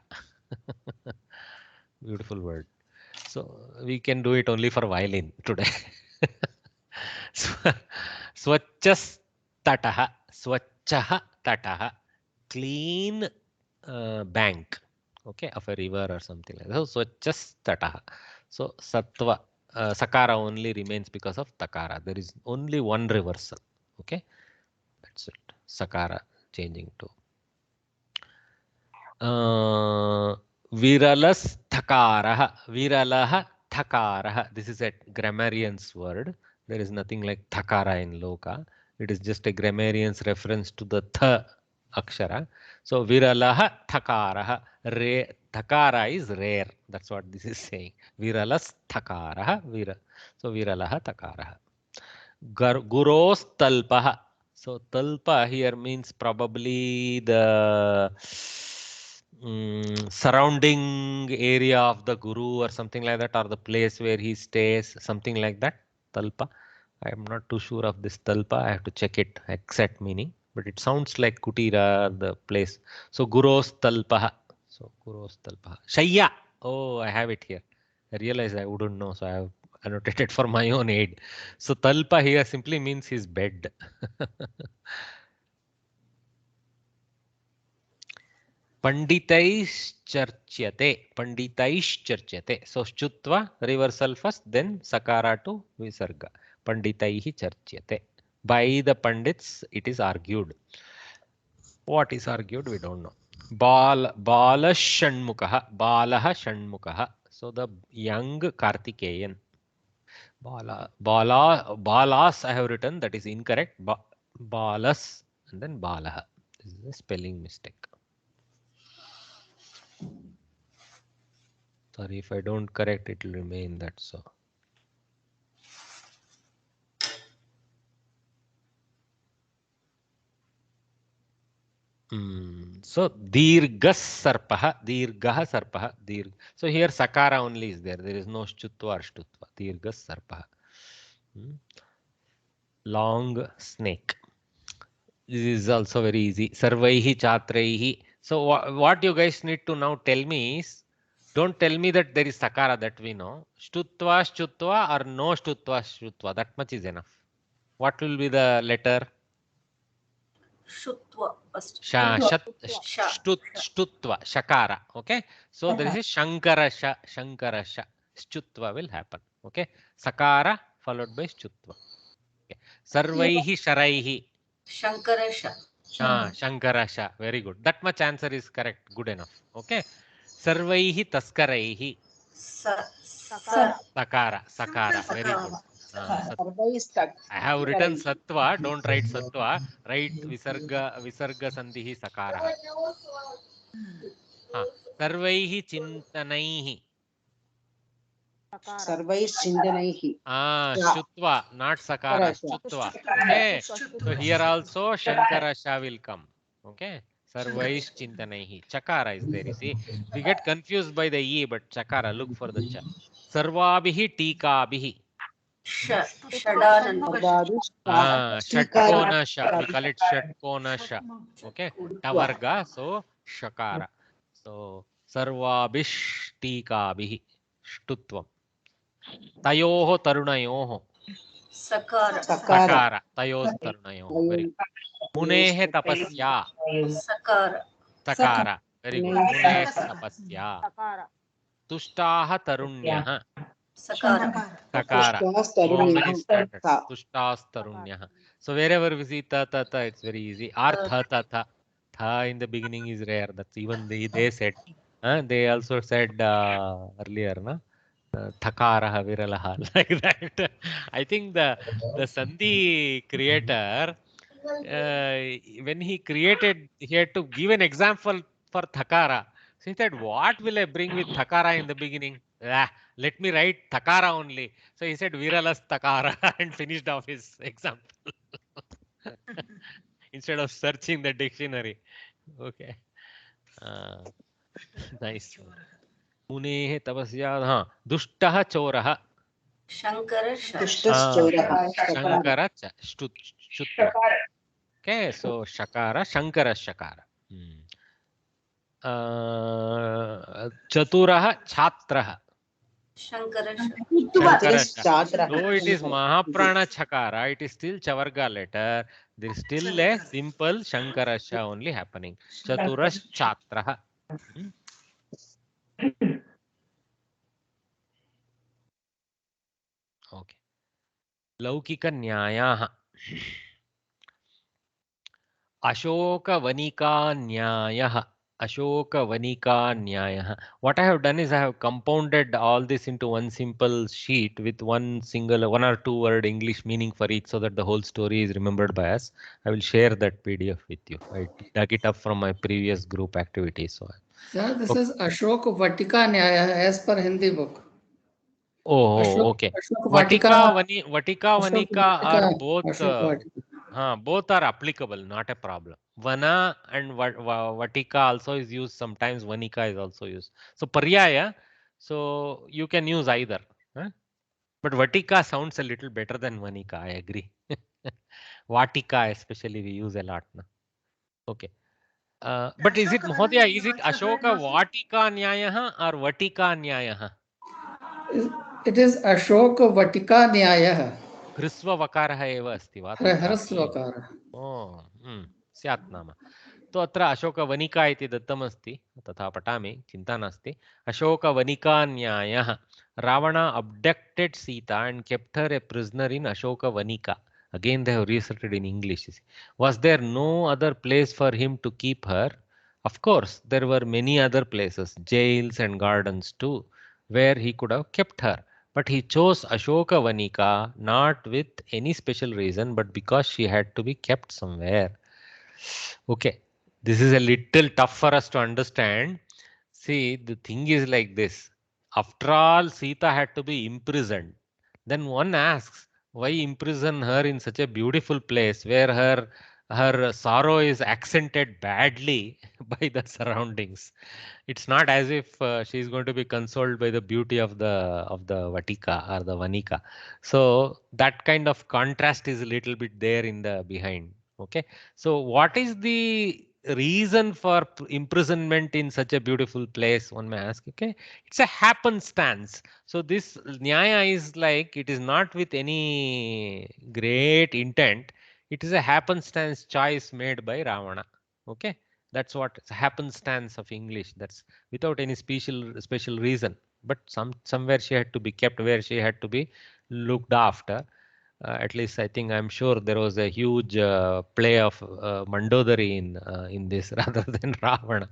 Beautiful word. So we can do it only for violin today. Swachas tataha, swachah tataha, clean bank, okay, of a river or something like that. So swachas tataha. So sattva, sakara only remains because of takara. There is only one reversal. Okay, that's it. Sakara changing to viralas thakarah, viralaha thakarah. This is a grammarian's word. There is nothing like thakara in loka. It is just a grammarian's reference to the th akshara. So viralaha thakarah. Thakara is rare. That's what this is saying. Viralas thakarah. So viralaha thakarah. Guros talpaha. So talpa here means probably the surrounding area of the guru or something like that, or the place where he stays, something like that. Talpa. I am not too sure of this talpa. I have to check it exact meaning, but it sounds like kutira, the place. So guros talpaha. So guros talpaha. Shayya. Oh, I have it here. I realize I wouldn't know, so I have annotated for my own aid. So talpa here simply means his bed. Panditaischarchyate. Panditaischarchyate. So Shutva reversal first, then Sakara to Visarga. Panditaihi charchyate. By the Pandits, it is argued. What is argued? We don't know. Bala Shanmukaha. Balaha Shanmukaha. So the young Kartikeyan. Balas I have written, that is incorrect. Balas and then Balaha. This is a spelling mistake. Sorry, if I don't correct, it will remain that so. So dirghas sarpaha, dirgah sarpaha, So here sakara only is there. There is no shutva or shtutva. Dirghas sarpaha. Long snake. This is also very easy. Sarvaihi chatraihi. So what you guys need to now tell me is, don't tell me that there is sakara, that we know. Shtutva, shtutva, or no shtutva, shtutva. That much is enough. What will be the letter? Shutva first. Shtutva, shakara. Okay. So there is a shankarasha, shankarasha. Shtutva will happen. Okay. Sakara followed by shtutva. Okay. Sarvaihi sharaihi. Shankarasha. Shankarasha. Very good. That much answer is correct. Good enough. Okay. Sarvaihi taskaraihi. Sakara. Very good. I have written Sattva. Don't write Sattva. Write Visarga Sandhihi Sakara. Sarvaihi Chintanaihi. Shutva, not Sakara. Shutva. Okay. So here also Shankarasha will come. Okay. Sarvaish Chintanaihi. Chakara is there. You see, we get confused by the E, but Chakara. Look for the Cha. Sarvabihi Tikabihi. Shatkonasha. We call it Shatkonasha. Okay. Tavarga. So Shakara. So Sarvabish Tikabihi. Shtutvam. Tayoho Tarunayoho. Sakara. Tayos Tarunayoho. Very good. Munehe Tapasya. Sakara. Very good. Munehe Tapasya. Tushtaha Tarunyaha. Sakara. So many standards. Tushtas Tarunyaha. So wherever we see ta, it's very easy. Artha ta. Tha in the beginning is rare. That's even they said. They also said earlier, na? Thakaraha viralaha, like that. I think the Sandhi creator, when he created, he had to give an example for Thakara. So he said, what will I bring with Thakara in the beginning? Let me write Thakara only. So he said Viralas Thakara and finished off his example. Instead of searching the dictionary. Okay. Nice. मुनेः तपस्या दुष्टः चोरः Shankara Shutva. Okay, so Shakara, Shankara Shakara. Chaturah Chatraha. Shankara. Though it is Mahaprana Chakara, it is still Chavarga letter. There is still a simple Shankarasha only happening. Chaturah Chatraha. Okay. Laukika Nyayaha. Ashoka Vanika Nyayah. Ashoka Vanika Nyayah. What I have done is I have compounded all this into one simple sheet with one or two word English meaning for each so that the whole story is remembered by us. I will share that PDF with you. I dug it up from my previous group activities. So, sir, this is Ashok Vatika Nyaya as per Hindi book. Oh, okay. Vatika, Vanika are both both are applicable, not a problem. Vana and Vatika also is used sometimes. Vanika is also used. So Paryaya, so you can use either. But Vatika sounds a little better than Vanika. I agree. Vatika especially we use a lot. Na? Okay. But is it Mahodaya? Is it Ashoka Vatika Nyayaha or Vatika Nyayaha? It is Ashoka Vatika Nyaya. Hrisva Vakarah eva asti va Hrisva Vakarah. Oh, स्यात् नाम तो अत्र अशोकवनिका इति दत्तमस्ति तथा पठामि चिन्ता नास्ति अशोकवनिकान्यायः Ravana abducted Sita and kept her a prisoner in Ashokavanika. Again they have reasserted in English. Was there no other place for him to keep her? Of course, there were many other places, jails and gardens too, where he could have kept her. But he chose Ashokavanika not with any special reason, but because she had to be kept somewhere. Okay, this is a little tough for us to understand. See, the thing is like this. After all, Sita had to be imprisoned. Then one asks, why imprison her in such a beautiful place where her sorrow is accented badly by the surroundings? It's not as if she is going to be consoled by the beauty of the Vatika or the Vanika. So that kind of contrast is a little bit there in the behind. Okay, so what is the reason for imprisonment in such a beautiful place, one may ask. Okay, it's a happenstance. So this Nyaya is like, it is not with any great intent, it is a happenstance choice made by Ravana. Okay, that's what happenstance of English, that's without any special reason, but somewhere she had to be kept, where she had to be looked after. At least I think I'm sure there was a huge play of Mandodari in this rather than Ravana.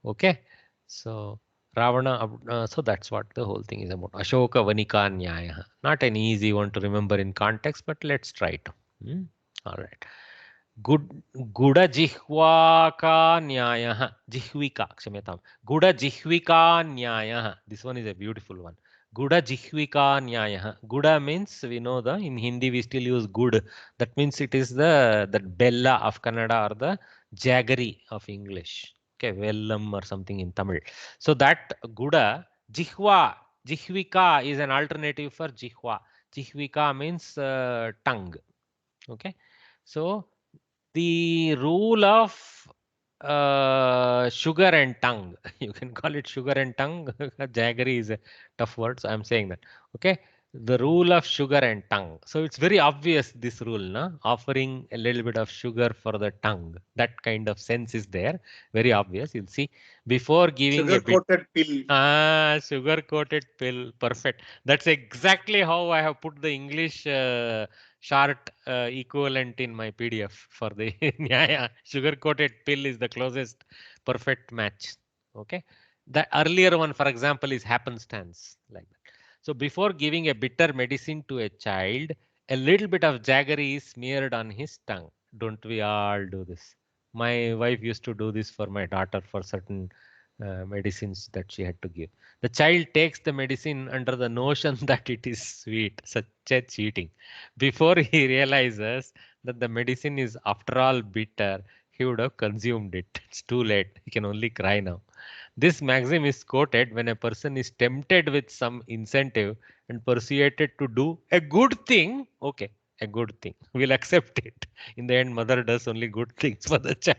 Okay, so Ravana. So that's what the whole thing is about. Ashoka Vanika Nyaya. Not an easy one to remember in context, but let's try to. All right. Good Gudajihvaka Nyaya. Jihvika. Kshamyatam. Gudajihvika Nyaya. This one is a beautiful one. Guda Jihvika Nyaya. Guda means we know the in Hindi we still use good. That means it is the bella of Kannada or the jaggery of English. Okay, vellam or something in Tamil. So that Guda Jihva Jihvika is an alternative for Jihva. Jihvika means tongue. Okay, so the rule of sugar and tongue. You can call it sugar and tongue. Jaggery is a tough word, so I'm saying that. Okay, the rule of sugar and tongue. So it's very obvious this rule, no? Offering a little bit of sugar for the tongue. That kind of sense is there. Very obvious. You'll see before giving a Sugar bit. coated pill. Sugar coated pill. Perfect. That's exactly how I have put the English short equivalent in my PDF for the Nyaya. Sugar coated pill is the closest perfect match. Okay. The earlier one, for example, is happenstance like that. So before giving a bitter medicine to a child, a little bit of jaggery is smeared on his tongue. Don't we all do this? My wife used to do this for my daughter for certain medicines that she had to give. The child takes the medicine under the notion that it is sweet, such a cheating. Before he realizes that the medicine is after all bitter, he would have consumed it. It's too late. He can only cry now. This maxim is quoted when a person is tempted with some incentive and persuaded to do a good thing. Okay, a good thing. We'll accept it. In the end, mother does only good things for the child.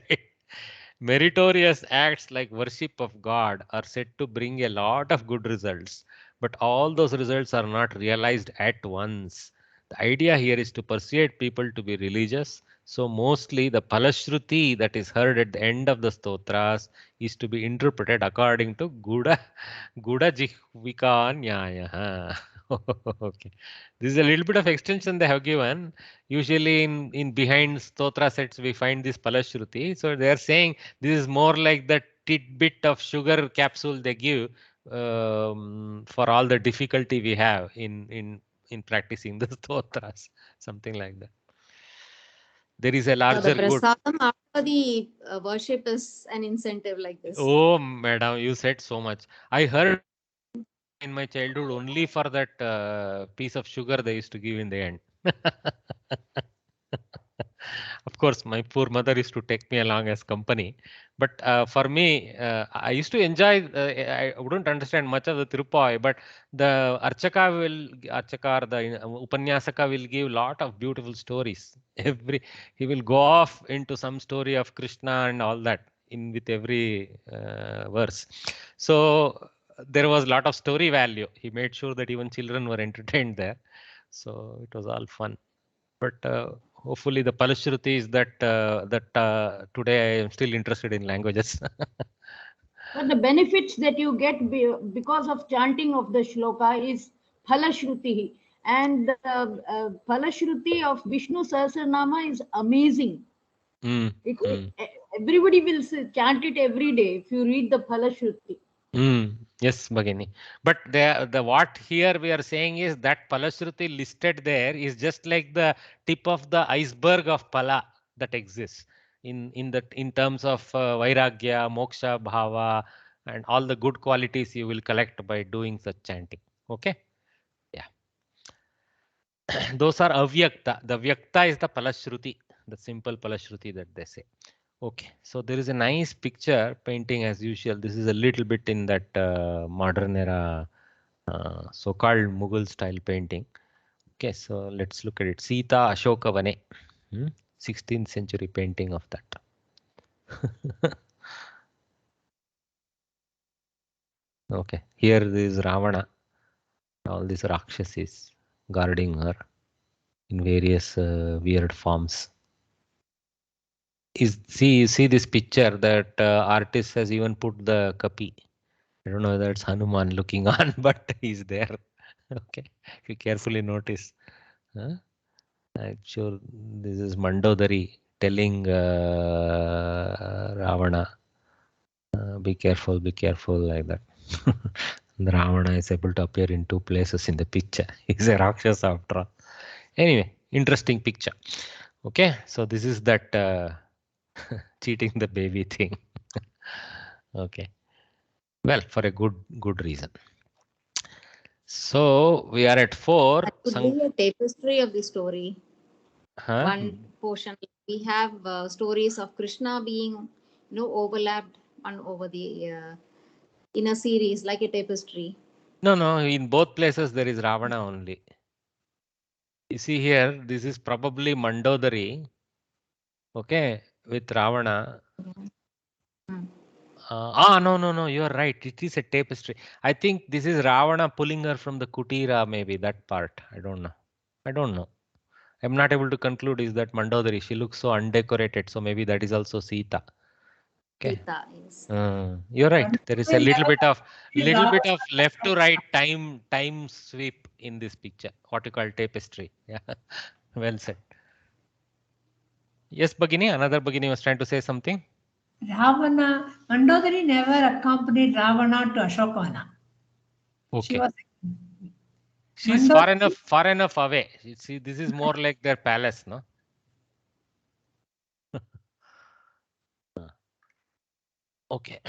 Meritorious acts like worship of God are said to bring a lot of good results, but all those results are not realized at once. The idea here is to persuade people to be religious. So mostly the Palashruti that is heard at the end of the stotras is to be interpreted according to Guda Jihvika Nyaya. Okay. This is a little bit of extension they have given. Usually in behind stotra sets we find this Palashruti. So they are saying this is more like the tidbit of sugar capsule they give for all the difficulty we have in practicing the stotras, something like that. There is a The larger good. prasadam after the worship is an incentive like this. Oh, madam, you said so much. I heard in my childhood only for that piece of sugar they used to give in the end. Of course, my poor mother used to take me along as company. But for me, I used to enjoy, I wouldn't understand much of the Tirupoi, but the Archaka or the Upanyasaka will give lot of beautiful stories. He will go off into some story of Krishna and all that in with every verse. So there was a lot of story value. He made sure that even children were entertained there. So it was all fun. But hopefully the Palashruti is that today I am still interested in languages. But the benefits that you get because of chanting of the shloka is Phalashruti. And the Phalashruti of Vishnu Sahasranama is amazing. Everybody will chant it every day if you read the Phalashruti. Yes, Bhagini. But the what here we are saying is that Palashruti listed there is just like the tip of the iceberg of Pala that exists in terms of Vairagya, Moksha, Bhava, and all the good qualities you will collect by doing such chanting. Okay? Yeah. Those are avyakta. The vyakta is the Palashruti, the simple Palashruti that they say. Okay, so there is a nice picture painting as usual. This is a little bit in that modern era, so-called Mughal style painting. Okay, so let's look at it. Sita Ashoka Vane, 16th century painting of that. Okay, here is Ravana, all these Rakshasis guarding her in various weird forms. See this picture that artist has even put the kapi. I don't know whether it's Hanuman looking on, but he's there. Okay, if you carefully notice. Huh? I'm sure this is Mandodari telling Ravana, be careful, like that. Ravana is able to appear in two places in the picture. He's a Rakshasa after all. Anyway, interesting picture. Okay, so this is that cheating the baby thing. Okay, well, for a good reason. So we are at 4. That could be a tapestry of the story. Huh? One portion we have stories of Krishna being, overlapped one over the in a series like a tapestry. No. In both places there is Ravana only. You see here, this is probably Mandodari. Okay, with Ravana. No. You are right. It is a tapestry. I think this is Ravana pulling her from the Kutira. Maybe that part. I don't know. I'm not able to conclude. Is that Mandodari? She looks so undecorated. So maybe that is also Sita. Okay. Sita, yes. You're right. There is a little bit of left to right time sweep in this picture. What you call tapestry. Yeah. Well said. Yes, Bhagini. Another Bhagini was trying to say something. Ravana, Mandodari never accompanied Ravana to Ashokavana. Okay. She's far enough away. See, this is more like their palace, no? Okay.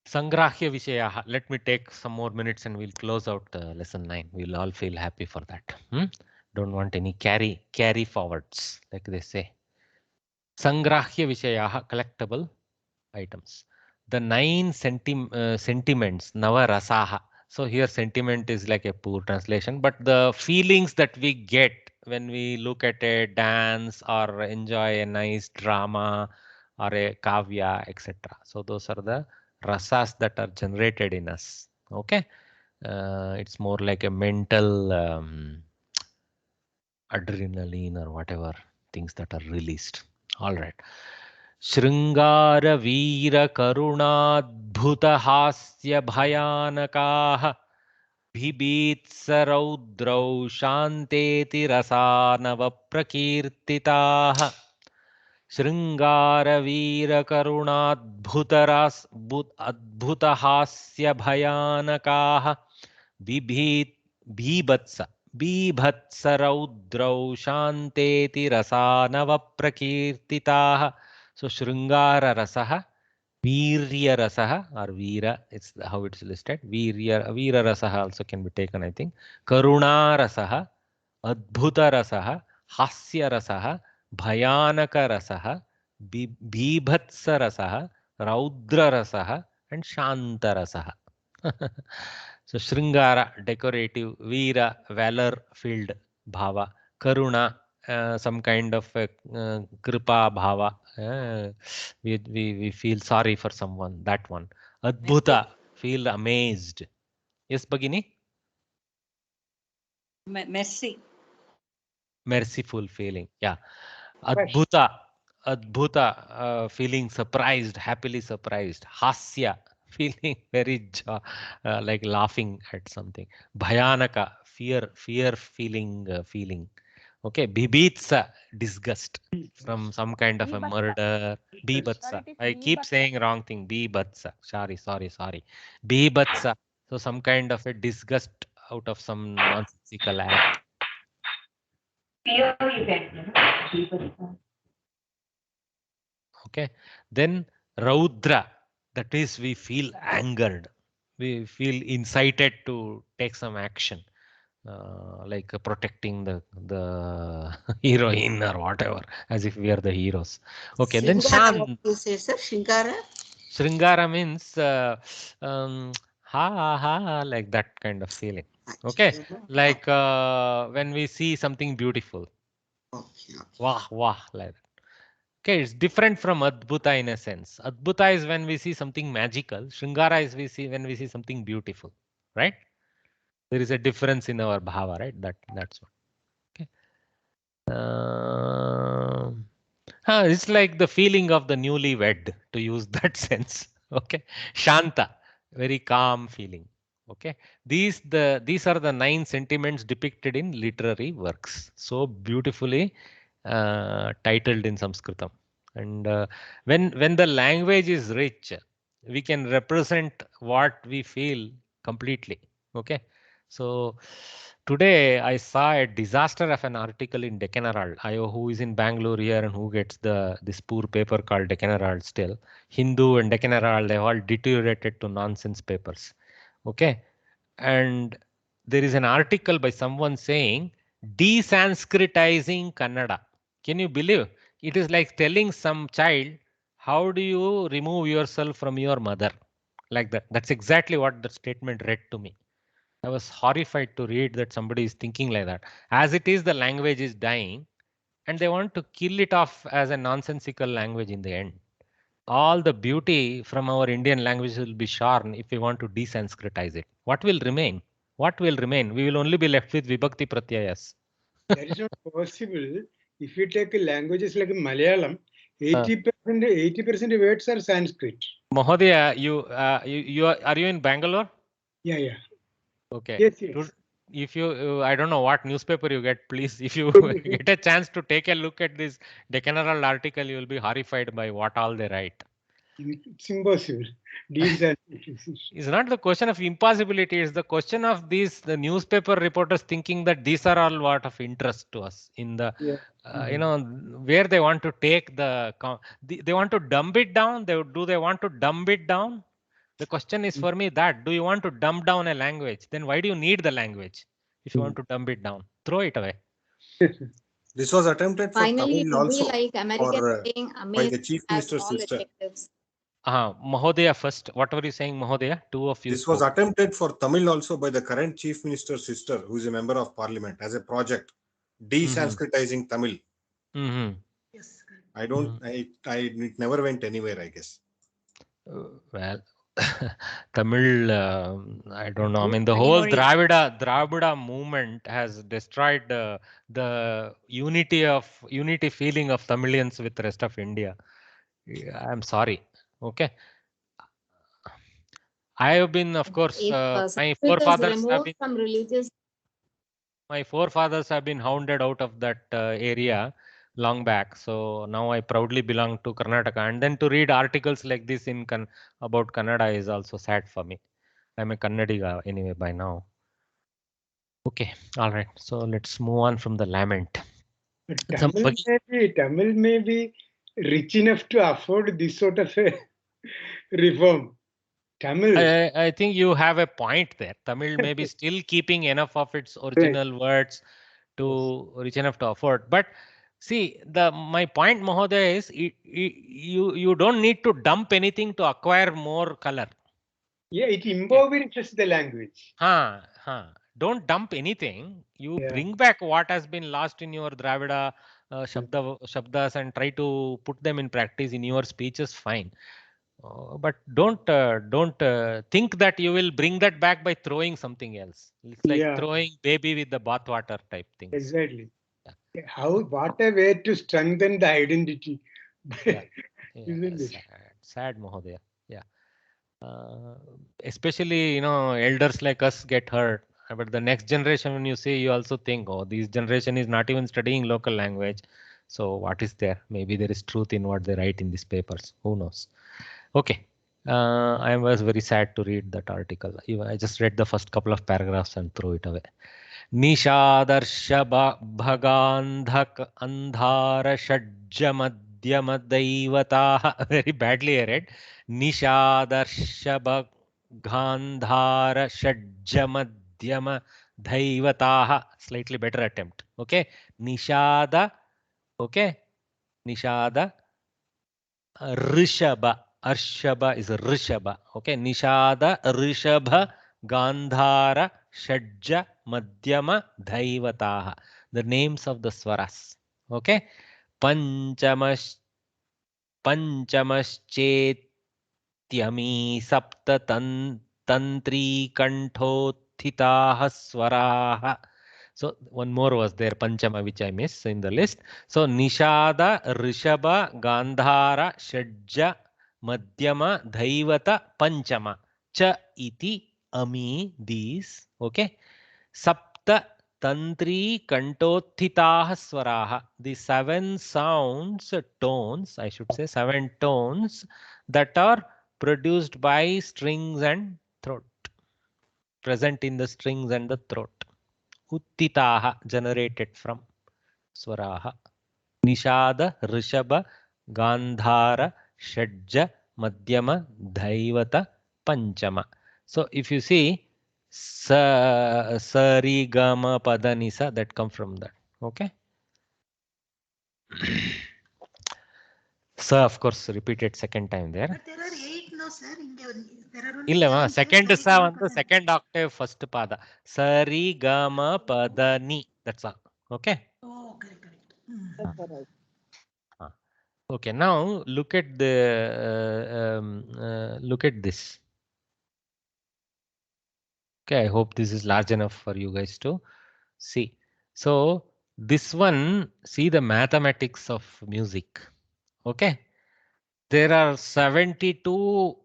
Sangrahya Vishaya. Let me take some more minutes and we'll close out lesson 9. We'll all feel happy for that. Don't want any carry forwards, like they say. Sangrahya Vishaya, collectible items. The 9 sentiments, Nava Rasaha. So here sentiment is like a poor translation, but the feelings that we get when we look at a dance or enjoy a nice drama or a kavya, etc. So those are the rasas that are generated in us. Okay, it's more like a mental adrenaline or whatever things that are released. All right. शृङ्गार वीर करुणाद्भुत हास्य भयानकाः बिभीत्सरौद्रौ शान्तेति रसानव प्रकीर्तिताः शृङ्गार वीर अद्भुत हास्य भयानकाः बीभत्सरौद्रौ शान्तेति रसानव प्रकीर्तिताः. So Shrungara Rasaha, Virya Rasaha or Veera, it's how it's listed. Veera Rasaha also can be taken, I think. Karuna Rasaha, Adbhuta Rasaha, Hasya Rasaha, Bhayanaka Rasaha, Bibhatsa Rasaha, Raudra Rasaha, and Shanta Rasaha. So Shrungara, decorative, Veera, valor filled, Bhava, Karuna, some kind of kripa bhava. We feel sorry for someone. That one. Adbhuta, feel amazed. Yes, Bhagini? Mercy. Merciful feeling. Yeah. Adbhuta, feeling surprised, happily surprised. Hasya, feeling very like laughing at something. Bhayanaka, fear feeling. Okay, bibitsa, disgust from some kind of a murder. Bibhatsa. I keep saying wrong thing. Bibhatsa. Sorry. Bibhatsa. So some kind of a disgust out of some nonsensical act. Okay. Then Raudra. That is, we feel angered. We feel incited to take some action. Like protecting the heroine or whatever, as if we are the heroes. Okay, then Shringara, what you say, sir? Shringara? Shringara means ha, like that kind of feeling. Okay, like when we see something beautiful. Okay. Wah, like that. Okay, it's different from Adbhuta in a sense. Adbhuta is when we see something magical. Shringara is when we see something beautiful, right? There is a difference in our bhava, right? That's what. Okay. It's like the feeling of the newlywed, to use that sense. Okay. Shanta, very calm feeling. Okay, these are the 9 sentiments depicted in literary works, so beautifully titled in Sanskritam. And when the language is rich, we can represent what we feel completely. Okay, so today I saw a disaster of an article in Deccan Herald. Who is in Bangalore here and who gets this poor paper called Deccan Herald still. Hindu and Deccan Herald, they all deteriorated to nonsense papers. Okay, and there is an article by someone saying desanskritizing Kannada. Can you believe? It is like telling some child, how do you remove yourself from your mother? Like that. That's exactly what the statement read to me. I was horrified to read that somebody is thinking like that. As it is, the language is dying, and they want to kill it off as a nonsensical language in the end. All the beauty from our Indian language will be shorn if we want to desanskritize it. What will remain? What will remain? We will only be left with Vibhakti Pratyayas. That is not possible. If you take languages like Malayalam, 80% words are Sanskrit. Mahodaya, you are you in Bangalore? Yeah, yeah. Okay. Yes, yes. If you, I don't know what newspaper you get, please, if you get a chance to take a look at this Deccan Herald article, you will be horrified by what all they write. It's impossible. It's not the question of impossibility. It's the question of the newspaper reporters thinking that these are all what of interest to us in the, where they want to take they want to dumb it down. Do they want to dumb it down? The question is for me that, do you want to dumb down a language? Then why do you need the language if you want to dumb it down? Throw it away. This was attempted for Finally, Tamil to be also, like American saying by the amazing Chief has Minister's all sister. adjectives. Mahodaya first. What were you saying, Mahodaya? Two of you This spoke. was attempted for Tamil also by the current Chief Minister's sister, who is a member of Parliament, as a project, desanskritizing Tamil. Yes. I don't. It never went anywhere, I guess. Well, Tamil, I don't know. I mean, the whole Dravida movement has destroyed the unity feeling of Tamilians with the rest of India. I'm sorry. Okay. I have been, of course, If Sanskrit is removed from religious, my forefathers have been hounded out of that area long back. So now I proudly belong to Karnataka. And then to read articles like this about Kannada is also sad for me. I'm a Kannadiga anyway by now. Okay, all right. So let's move on from the lament. Tamil may be rich enough to afford this sort of a reform. Tamil. I think you have a point there. Tamil may be still keeping enough of its original words to rich enough to afford. But see, my point, Mahodaya, is you don't need to dump anything to acquire more color. Yeah, it impoverishes the language. Don't dump anything. You bring back what has been lost in your Dravida shabdas and try to put them in practice in your speeches. Fine. But don't think that you will bring that back by throwing something else. It's like throwing baby with the bathwater type things. Exactly. What a way to strengthen the identity. Sad, Mahodaya. Yeah. Especially, elders like us get hurt. But the next generation, when you see, you also think, oh, this generation is not even studying local language. So what is there? Maybe there is truth in what they write in these papers. Who knows? Okay. I was very sad to read that article. I just read the first couple of paragraphs and threw it away. Nishadarsha bhagandhak andhara shajja madhyama daivataha. Very badly I read. Nishadarsha bhagandhara shajja madhyama daivataha. Slightly better attempt. Okay. Nishada. Okay. Nishada. Rishabha. Arshaba is Rishabha. Okay. Nishada, Rishabha, Gandhara, Shadja, Madhyama, Dhaivataha. The names of the swaras. Okay. Panchamascheti Tyami Sapta Tantri Kanthotthitaha Swaraha. So one more was there, Panchama, which I missed in the list. So Nishada, Rishabha, Gandhara, Shadja, Madhyama, Dhaivata, Panchama. Cha iti ami, these. Okay. Sapta tantri kantothitaha swaraha. The 7 sounds, tones, I should say 7 tones that are produced by strings and throat, present in the strings and the throat. Uttitaha, generated from swaraha. Nishada, Rishabha, Gandhara, Shadja, Madhyama, Dhaivata, Panchama. So if you see Sari, Gama, Pada, Nisa, that come from that. Okay. Sa, of course, repeated second time there. But there are 8, no, sir. There are only Illama, 7 second tones. sa on the second octave, first pada. Sari, Gama, Pada, Ni. That's all. Okay. Oh, correct, correct. Okay, now look at the look at this. Okay, I hope this is large enough for you guys to see. So this one, see the mathematics of music. Okay, there are 72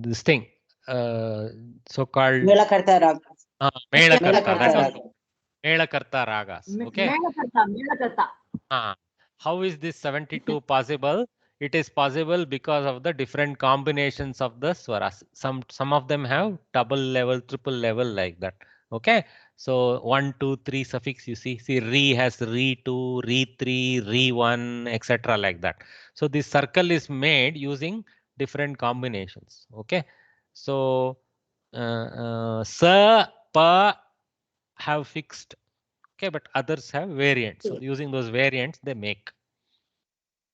this thing, so-called Melakarta ragas. Melakarta. That was ragas. Melakarta ragas. Okay. Melakarta. How is this 72 possible? It is possible because of the different combinations of the swaras. Some of them have double level, triple level like that. Okay. So 1, 2, 3 suffix you see. See re has re 2, re 3, re 1, etc. like that. So this circle is made using different combinations. Okay. So sa, pa have fixed. Okay, but others have variants. So using those variants, they make.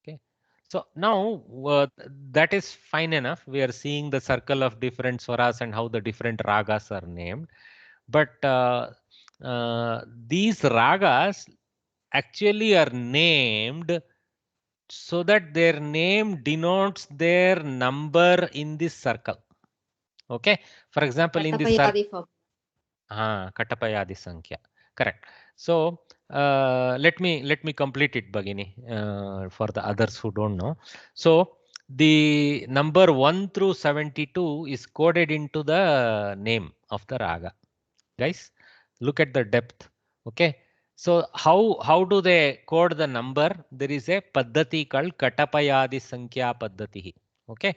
Okay. So now that is fine enough. We are seeing the circle of different swaras and how the different ragas are named. But these ragas actually are named so that their name denotes their number in this circle. Okay. For example, in this circle. Katapayadi Sankhya. Correct. So let me complete it, Bhagini, for the others who don't know. So the number 1 through 72 is coded into the name of the raga. Guys, look at the depth. Okay. So how do they code the number? There is a paddhati called Katapayadi Sankhya Paddhati. Okay.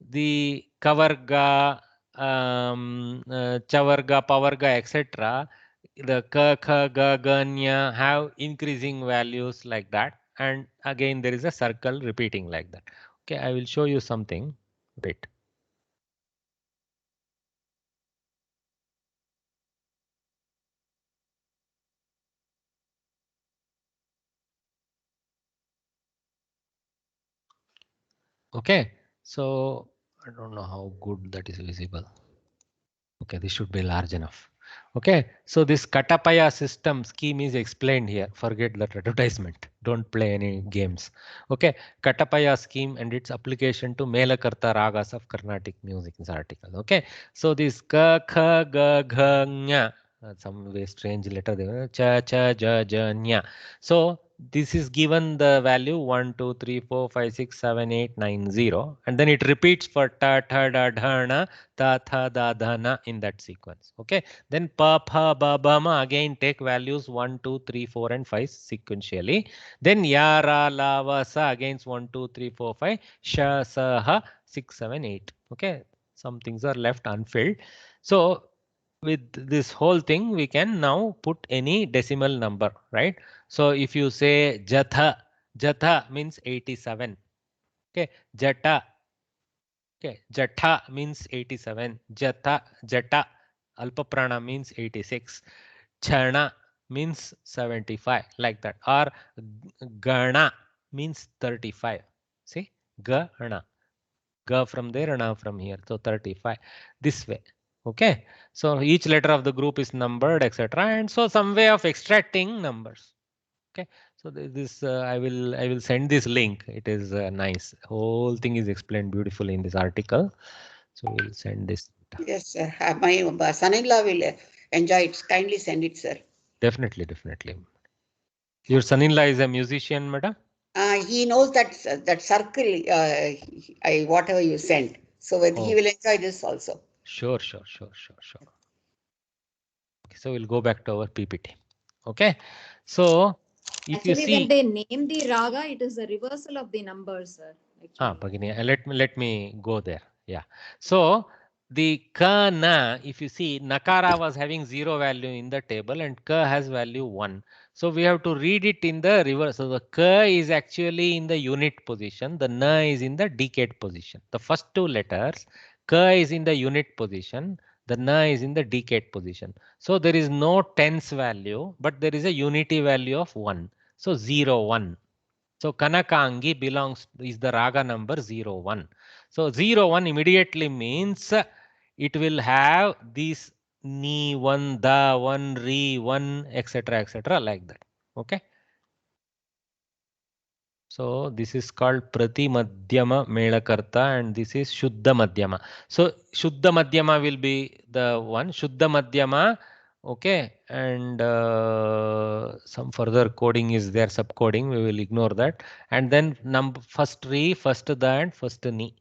The Kavarga, Chavarga, Pavarga, etc. The Ka, Kha, Ga, Ga, Nya have increasing values like that. And again, there is a circle repeating like that. Okay, I will show you something. Wait. Okay, so I don't know how good that is visible. Okay, this should be large enough. Okay, so this Katapaya system scheme is explained here. Forget that advertisement. Don't play any games. Okay, Katapaya scheme and its application to Melakarta ragas of Carnatic music is article. Okay, so this Ka, Kha, Ga, Gha, Nya, some way strange letter there. Cha, Cha, Ja, Ja, Nya. So this is given the value 1, 2, 3, 4, 5, 6, 7, 8, 9, 0. And then it repeats for ta, tha, da, dha, na, ta, tha, da, dha, na in that sequence. Okay. Then pa, pha, ba, ba, ma again take values 1, 2, 3, 4 and 5 sequentially. Then ya, ra, la, va, sa against 1, 2, 3, 4, 5. Sha, sa, ha 6, 7, 8. Okay. Some things are left unfilled. So with this whole thing, we can now put any decimal number, right? So if you say Jatha, Jatha means 87. Okay, Jata. Okay, Jatha means 87. Jata, Jata, Alpaprana means 86. Chana means 75, like that. Or Gana means 35. See, Gana. Ga from there and now from here. So 35 this way. Okay. So each letter of the group is numbered, etc. And so some way of extracting numbers. Okay. So this I will send this link. It is nice. Whole thing is explained beautifully in this article. So we'll send this. Yes, sir. My son-in-law will enjoy it. Kindly send it, sir. Definitely, definitely. Your son-in-law is a musician, madam? He knows that circle. Whatever you sent. So he will enjoy this also. Sure. Okay, so we'll go back to our PPT. Okay, so if Actually, you see, when they name the raga, it is a reversal of the numbers, sir. Bhagini, let me go there. Yeah. So the ka na, if you see, nakara was having 0 value in the table and ka has value 1. So we have to read it in the reverse. So the ka is actually in the unit position. The na is in the decade position. The first two letters, ka is in the unit position. The na is in the decade position. So there is no tens value, but there is a unity value of 1. So 0, 1. So Kanakangi is the raga number 01. So 01 immediately means it will have these ni one, da one, re one, etc. like that. Okay. So this is called Prati Madhyama Melakarta and this is Shuddha Madhyama. So Shuddha Madhyama will be the one. Shuddha Madhyama. Okay, and some further coding is there, subcoding, we will ignore that. And then first re, first da and first ni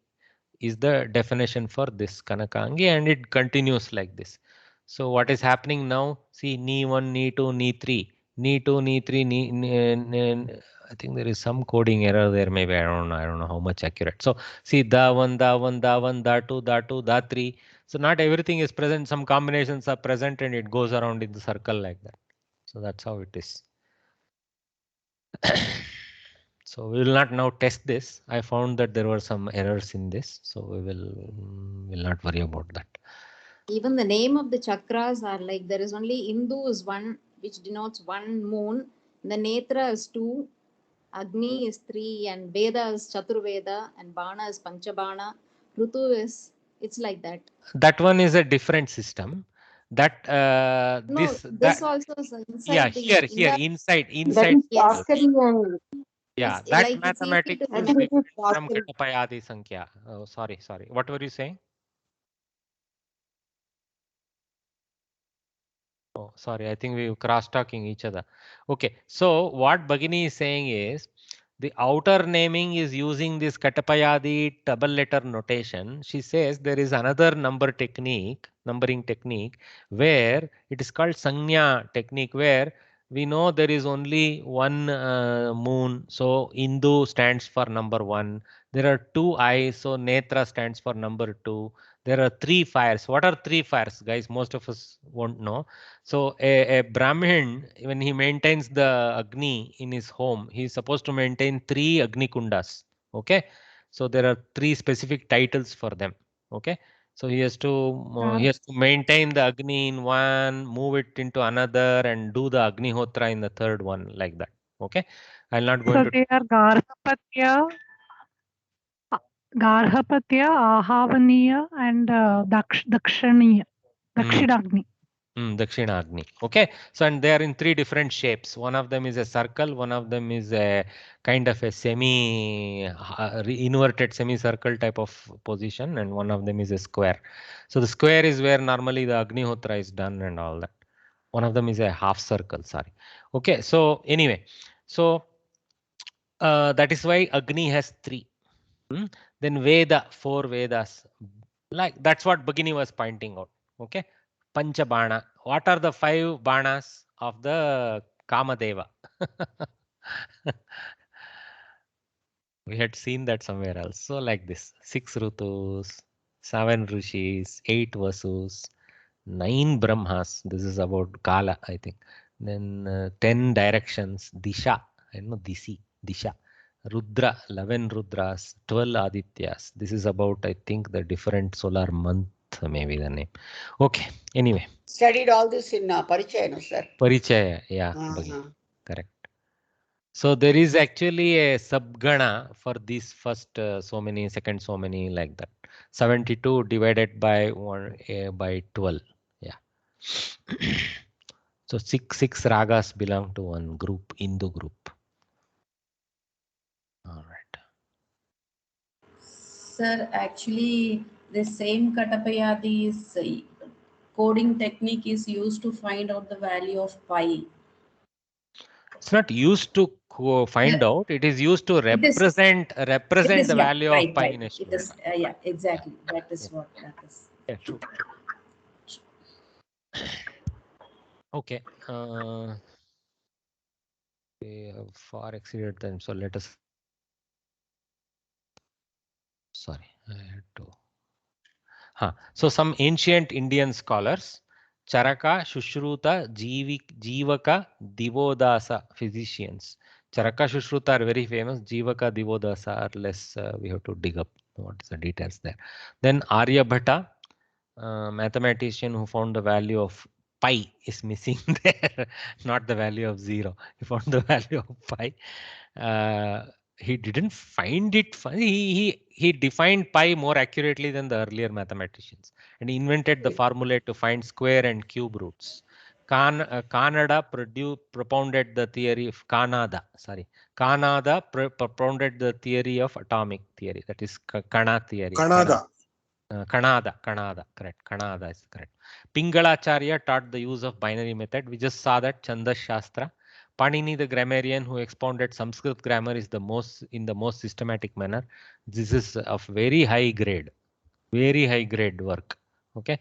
is the definition for this Kanakangi and it continues like this. So what is happening now? See, ni 1, ni 2, ni 3, ni 2, ni 3, I think there is some coding error there. Maybe I don't know how much accurate. So see, da 1, da 1, da 1, da 2, da 2, da 3. So not everything is present. Some combinations are present and it goes around in the circle like that. So that's how it is. So we will not now test this. I found that there were some errors in this. So we will not worry about that. Even the name of the chakras are like there is only Indu is one, which denotes one moon. The Netra is 2, Agni is 3, and Veda is Chaturveda, and Bana is Panchabana. Rutu is, it's like that. That one is a different system. That this also is inside here inside. That is yes. and Yeah, Yes, that like mathematics it's is different from Katapayadi Sankhya. Oh, sorry. What were you saying? Oh, sorry. I think we were cross-talking each other. Okay. So what Bhagini is saying is the outer naming is using this Katapayadi double letter notation. She says there is another numbering technique, where it is called Sanya technique, where we know there is only one moon. So Indu stands for number 1. There are 2 eyes. So Netra stands for number 2. There are 3 fires. What are 3 fires, guys? Most of us won't know. So a Brahmin, when he maintains the Agni in his home, he is supposed to maintain 3 Agni Kundas. Okay. So there are 3 specific titles for them. Okay. So he has to maintain the Agni in one, move it into another, and do the Agnihotra in the third one, like that. Okay. I'll not go into. So they are Garhapatya, Ahavaniya, and Dakshinagni. Dakshinagni. Okay. So, and they are in 3 different shapes. One of them is a circle. One of them is a kind of a inverted semicircle type of position. And one of them is a square. So the square is where normally the Agnihotra is done and all that. One of them is a half circle. Sorry. Okay. So anyway, so that is why Agni has 3. Then Veda, 4 Vedas. Like that's what Bhagini was pointing out. Okay. Panchabana. What are the 5 banas of the Kamadeva? We had seen that somewhere else. So like this, 6 Rutus, 7 Rishis, 8 Vasus, 9 Brahmas. This is about Kala, I think. Then 10 directions, Disha, Disha. Rudra, 11 Rudras, 12 Adityas. This is about, I think, the different solar month, maybe the name. Okay, anyway. Studied all this in Parichaya, no, sir? Parichaya, yeah, correct. So there is actually a subgana for this first so many, second so many, like that. 72 divided by 1 by 12. Yeah. So 6 ragas belong to one group, Hindu group. All right. Sir, actually, the same Katapayadi's coding technique is used to find out the value of pi. It's not used to find out. It is used to represent the value of pi in a It is, yeah, exactly. That is what that is. Yeah, true. Okay. We have far exceeded time, so let us. Sorry, I had to. So some ancient Indian scholars, Charaka, Shushruta, Jivaka, Divodasa, physicians. Charaka, Shushruta are very famous. Jivaka, Divodasa are less. We have to dig up what is the details there. Then Aryabhata, mathematician who found the value of pi is missing there, not the value of 0. He found the value of pi. He didn't find it funny. He defined pi more accurately than the earlier mathematicians, and he invented the formula to find square and cube roots. Canada propounded the theory of Canada propounded the theory of atomic theory, that is Kana theory. Kanada, correct. Kanada is correct. Pingalacharya taught the use of binary method. We just saw that Chandas Shastra. Panini, the grammarian who expounded Sanskrit grammar, is the most systematic manner. This is of very high grade work. Okay,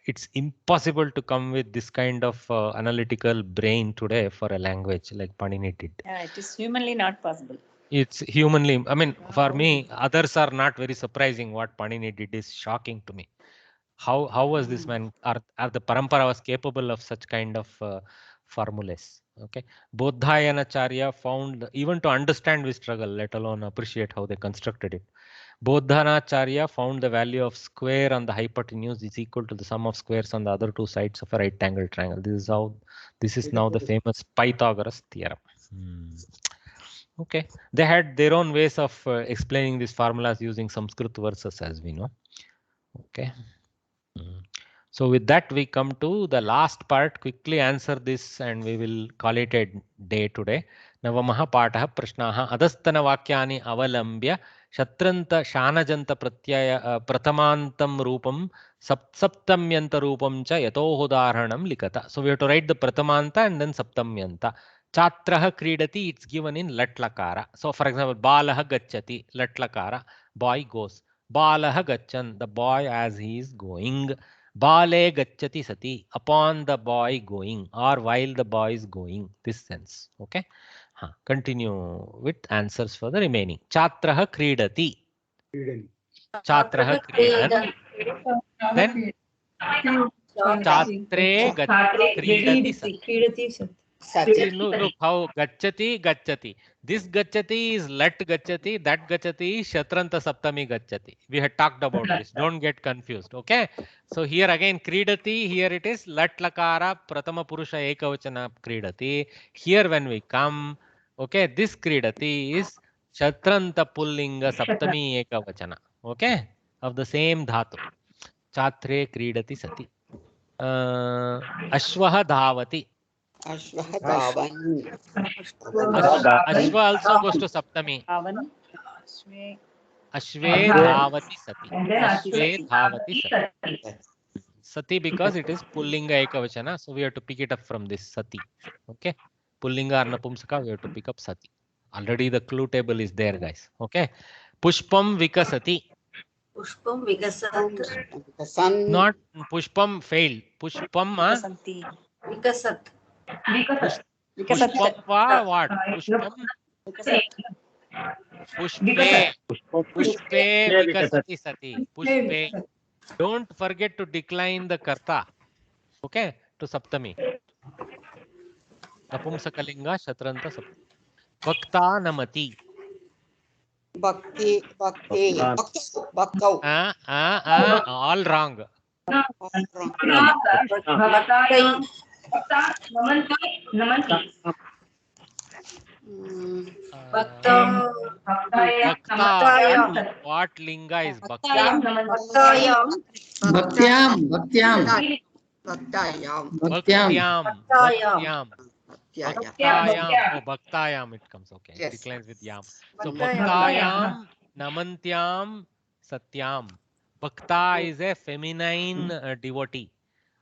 it's impossible to come with this kind of analytical brain today for a language like Panini did. Yeah, it is humanly not possible. It's humanly, I mean, for me, others are not very surprising. What Panini did is shocking to me. How was this man, are the parampara was capable of such kind of formulas? Okay, Bodhayanacharya found, even to understand we struggle, let alone appreciate how they constructed it. Bodhanacharya found the value of square on the hypotenuse is equal to the sum of squares on the other two sides of a right angle triangle. This is now the famous Pythagoras theorem. Okay, they had their own ways of explaining these formulas using Sanskrit verses, as we know. Okay. So with that, we come to the last part. Quickly answer this and we will call it a day today. Navamaha patah prashnaha adastana vakyani avalambya shatranta shanajanta pratyaya pratamantam rupam saptamyanta rupam cha yatohudaharanam likata. So we have to write the pratamanta and then saptamyanta. Chatraha kridati, it's given in latlakara. So for example, balaha gacchati, latlakara, boy goes. Balaha gachan, the boy as he is going. Bale gacchati sati, upon the boy going, or while the boy is going, this sense. Okay. Continue with answers for the remaining. Chatraha kridati. Chatraha kridan. Then chatre kridati sati. Look how gacchati. This gacchati is lat gacchati, that gacchati is shatranta saptami gacchati. We had talked about this. Don't get confused. Okay. So here again kridati, here it is lat lakara pratama purusha ekavachana kridati. Here when we come, okay, this kridati is shatranta pullinga saptami ekavachana. Okay, of the same dhatu. Chatre kridati sati. Ashwaha dhavati. Ashwa also goes to Saptami. Ashve dhavati sati. Ashve dhavati sati. Sati because it is Pullinga Ekavachana. So we have to pick it up from this Sati. Okay. Pullinga or Napumsaka, we have to pick up Sati. Already the clue table is there, guys. Okay. Pushpam Vikasati. Pushpam Vikasat. Not Pushpam failed. Pushpam Vikasat. Pushpam what? Pushpam Pushpe. Pushpe Vikasati Sati. Pushpe. Don't forget to decline the karta. Okay. To Saptami. Napumsakalinga Shatranta Saptami. Bhakta Namati. Bhakti. Bhaktau. All wrong. Bhakta. What linga is Bhakta? Bhaktayam. Oh, Bhaktayam it comes. Okay. It declines with yam. So Bhaktayam, Namantyam, Satyam. Bhakta is a feminine devotee.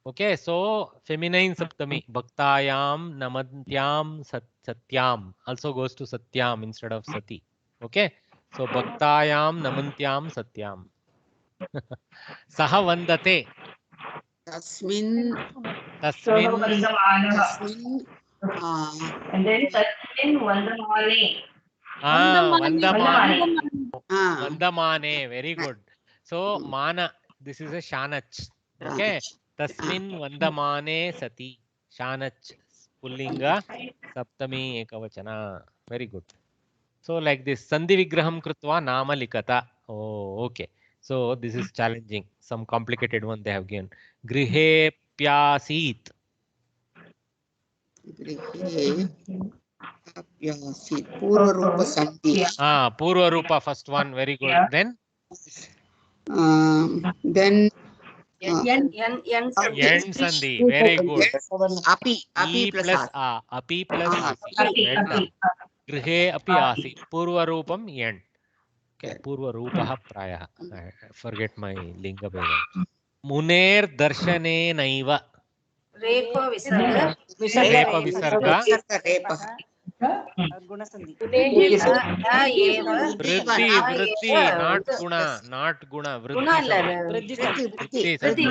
Okay, so feminine saptami. Bhaktayam, namantyam, satyam also goes to satyam instead of sati. Okay, so bhaktayam, namantyam, satyam. Saha vandate. Tasmin. Tasmin. Tasmin. And then Tasmin Vandamane. Vandamane. Vandamane. Very good. So mana. This is a shanach. Okay. Tasmin Vandamane sati. Shanach. Pullinga. Saptami ekavachana. Very good. So like this. Sandhi vigraham krutva nama likata. Oh, okay. So this is challenging. Some complicated one they have given. Grihe pyasit. Grihe pyasit. Purva Rupa Sandhi. Purva Rupa first one. Very good. Then? Then Yen Sandhi. Very good. Api plus A. Api plus Asi. Well done. Grihe api Asi. Purva Rupam Yen. Okay. Purva Rupaha Prayaha. I forget my Linga Bhedam. Muner Darshane Naiva. Repa Visarga. Repa Visarga. Vritti, not guna, not guna. Vritti Sandhi.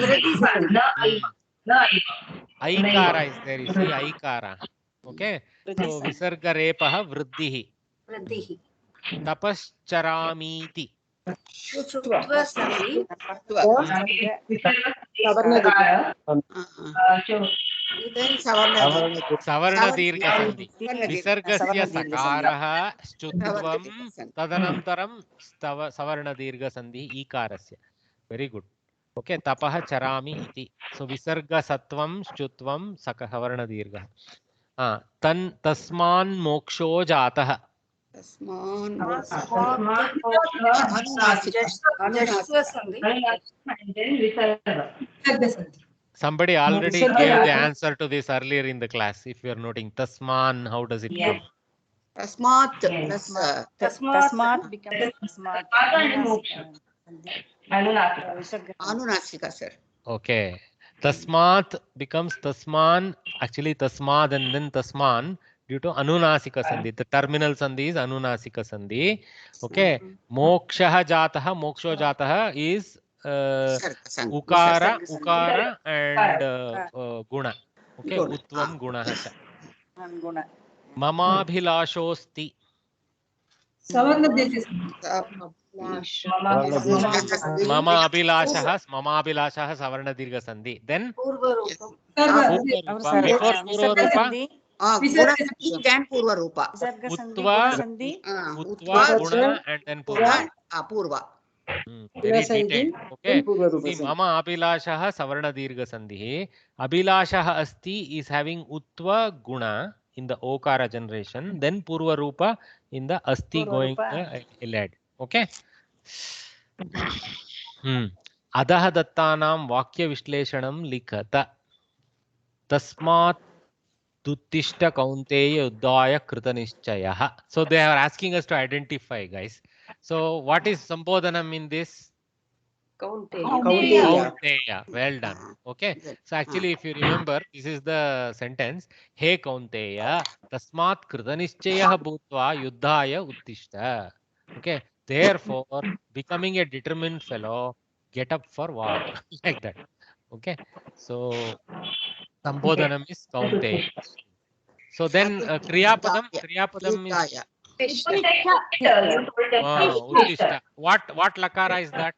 Aikara is there, you see, Aikara. Okay. So Visarga Repaha Vriddihi. Tapascharamiti. Chutva Sandhi. Savarna Dirgha Sandhi. Visargasya Sakaraha Stutvam Tadanantaram Savarna Dirgha Sandhi Ikarasya. Very good. Okay, Tapaha Charami iti. So Visarga Satvam Stutvam Savarna Dirgha. Tan Tasman Moksho Jataha. Tasman Somebody already gave the answer to this earlier in the class. If you are noting Tasman, how does it come? Tasmat. Tasmat becomes Tasmat. Anunasika, sir. Okay. Tasmat becomes Tasman. Actually, Tasmad and then Tasman due to Anunasika Sandhi. The terminal Sandhi is Anunasika Sandhi. Okay. Mokshaha Jataha, Moksho Jataha is Ukara and Guna. Okay. Utvam Gunaha cha. Mamabhilashosti. Mama Abhilashaha Savarna Dirgha Sandhi. Then Purva Rupa. Before Purva Rupa. Purva Rupa. Utva Guna and then Purva. Purva. Very detailed. Okay. See, Mama Abhilashaha Savarna Dirgha Sandhi. Abhilashaha Asti is having Utva Guna in the Okara generation. Then Purva Rupa in the Asti going elad. Okay. Adaha Dattanam Vakya Vishlešanam Likata. Tasmat Duttishta Kaunteya Uddaya Kritanishchayaha. So they are asking us to identify, guys. So what is Sambodhanam in this? Kaunteya. Well done. Okay. So actually, if you remember, this is the sentence. Hey Kaunteya, Tasmat Kritanishchayaha Bhutva Yuddhaya Uttishta. Okay. Therefore, becoming a determined fellow, get up for war. Like that. Okay. So Sambodhanam is Kaunteya. So then Kriyapadam is Uttishta. What lakara is that?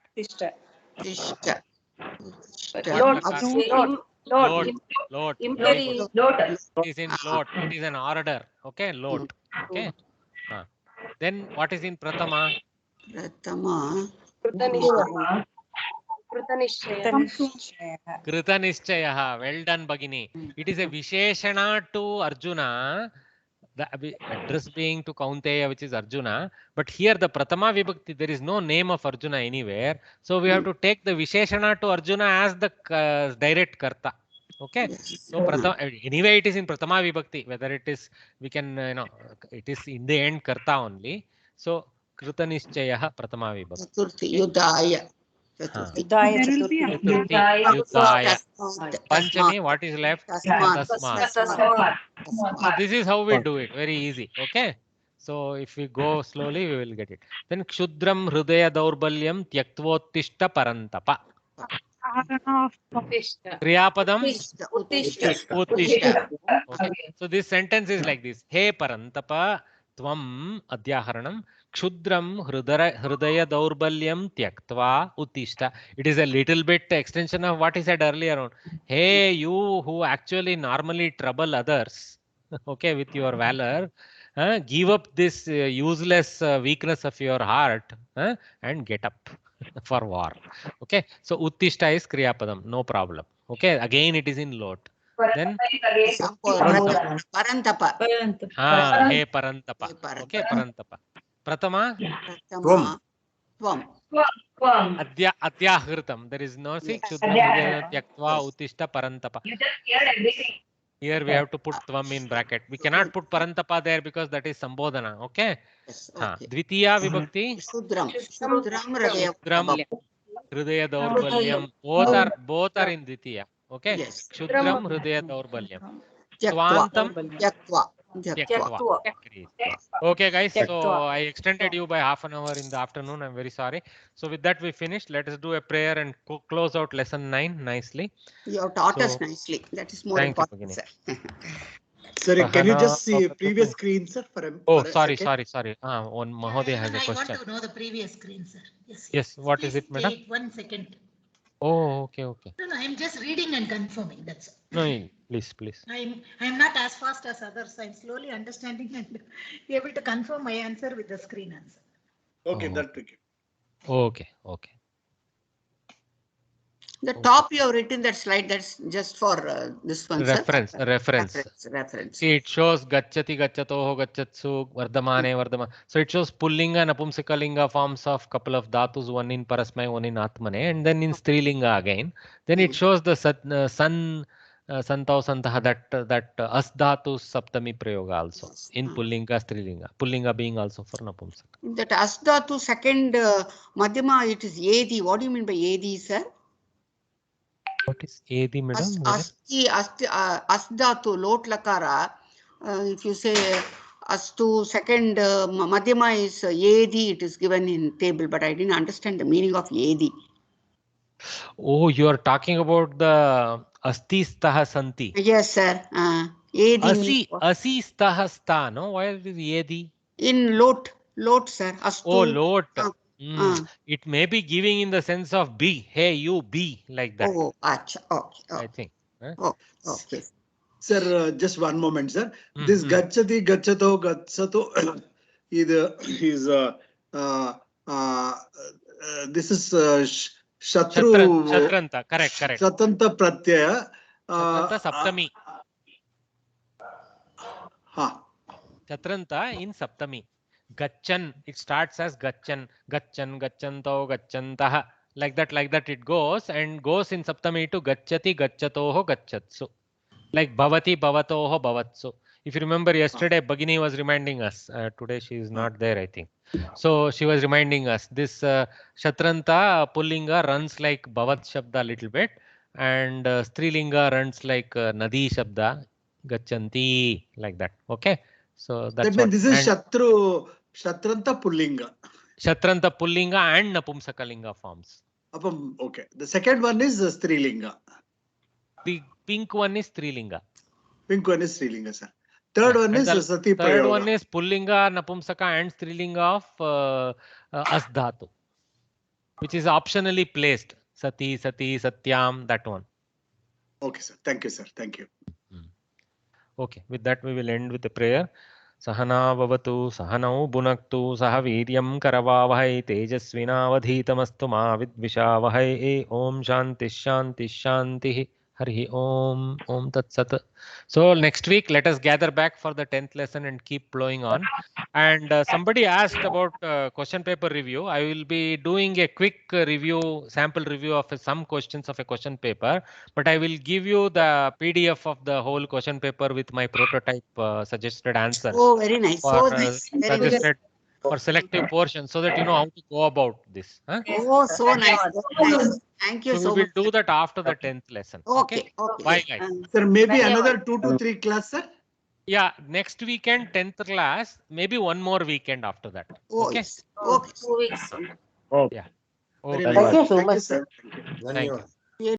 Lot. It is in lot. It is an order. Okay, lot. Okay. Then what is in Pratama? Kritanishchayaha. Well done, Bhagini. It is a Visheshana to Arjuna. The address being to Kaunteya, which is Arjuna. But here the Pratama Vibhakti, there is no name of Arjuna anywhere. So we have to take the Visheshana to Arjuna as the direct Karta. Okay. So anyway, it is in Pratama Vibhakti. Whether it is, we can, it is in the end Karta only. So Kritanishchayaha Pratama Vibhakti. Yuddhaya. Yudaya Chaturthi. Yudaya. Panchami, what is left? Tasmat. So this is how we do it. Very easy. Okay. So if we go slowly, we will get it. Then Kshudram Hridaya Daurbalyam Tyaktvottishta Parantapa. Kriyapadam Uttishta. Okay. So this sentence is like this. Hey Parantapa Tvam Adhyaharanam Kshudram Hridaya Daurbalyam Tyaktva Uttishta. It is a little bit extension of what he said earlier on. Hey, you who actually normally trouble others, okay, with your valor, give up this useless weakness of your heart and get up for war. Okay. So Uttishta is Kriyapadam. No problem. Okay. Again, it is in lot. Then Parantapa. Hey Parantapa. Okay, Parantapa. Pratama. Tvam. Adhyahritam. There is no see. Kshudram Tyaktva Uttishta Parantapa. You just hear everything. Here we have to put Tvam in bracket. We cannot put Parantapa there because that is Sambodhana. Okay. Dvitiya Vibhakti. Shudram Hridaya Daurbalyam. Both are in Dvitiya. Okay. Kshudram Hridaya Daurbalyam. Tvantam Tyaktva. Okay, guys. So I extended you by half an hour in the afternoon. I'm very sorry. So with that we finished. Let us do a prayer and close out lesson 9 nicely. You have taught us nicely. That is more important, sir. Sorry, can you just see previous screen, sir? Sorry. On Mahodaya has a question. I want to know the previous screen, sir. Yes. What is it, madam? Wait 1 second. Oh, okay. No, I'm just reading and confirming. That's all. No, please. I'm not as fast as others. I'm slowly understanding and able to confirm my answer with the screen answer. Okay, that's okay. Okay. The top you have written that slide, that's just for this one, reference. See, it shows Gacchati, Gacchatoho, Gacchatsu, Vardamane. So it shows Pullinga, Napumsakalinga forms of couple of dhatus, one in Parasmay, one in Atmane, and then in Strilinga again. Then it shows the San, Santao, Santaha, that Asdhatu Saptami Prayoga also in Pullinga, Strilinga. Pullinga being also for Napumsaka. That Asdhatu second Madhyama, it is Edi. What do you mean by Edi, sir? What is Edi, madam? Asdhatu, lot lakara. If you say Astu, second Madhyama is Edi, it is given in table, but I didn't understand the meaning of Edi. Oh, you are talking about the Asti Staha Santi. Yes, sir. Asi Staha Sta, no? Why is it Edi? In lot, sir. Astu. Oh, lot. It may be giving in the sense of be. Hey, you be, like that. Oh, acha. Okay. I think. Okay. Sir, just one moment, sir. This Gacchati, Gacchato, this is Shatranta, correct. Shatranta Pratyaya. Shatranta Saptami. Shatranta in Saptami. Gacchan, it starts as Gacchan, Gacchanto, Gacchantaha. Like that it goes and goes in Saptami to Gacchati, Gaccatoho, Gacchatsu. Like Bhavati, Bhavatoho, Bhavatsu. If you remember yesterday, Bhagini was reminding us. Today she is not there, I think. So she was reminding us this Shatranta Pullinga runs like Bhavat Shabda a little bit, and Strilinga runs like Nadi Shabda, Gacchanti, like that. Okay. So that's that means this is Shatranta Pullinga. Shatranta Pullinga and Napumsakalinga forms. Okay. The second one is Strilinga. The pink one is Strilinga. Sir. Third one is Sati Prayoga. Third one is Pullinga, Napumsaka and Strilinga of Asdhatu, which is optionally placed. Sati, Satyam, that one. Okay, sir. Thank you, sir. Thank you. Okay. With that, we will end with the prayer. Sahana Vavatu, Sahanau Bunaktu, Sahaviryam Karavavahai, Tejasvinavadhitamastu ma Vidvishavahai, Om Shanti. Hari Om Tat Sat. So next week, let us gather back for the 10th lesson and keep plowing on. And somebody asked about question paper review. I will be doing a quick sample review of some questions of a question paper, but I will give you the PDF of the whole question paper with my prototype suggested answers. Oh, very nice. For, So nice. Very suggested for selective portions so that you know how to go about this. Huh? Oh, so nice. Nice. Thank you So so we much. will do that after the 10th lesson. Okay. Okay. Bye, guys. Sir, maybe another 2 to 3 class, sir. Yeah, next weekend 10th class, maybe one more weekend after that. Oh, Okay. yes. Okay. 2 weeks. Yeah. Very Okay. nice. Thank you so Thank you, much, sir. Thank you.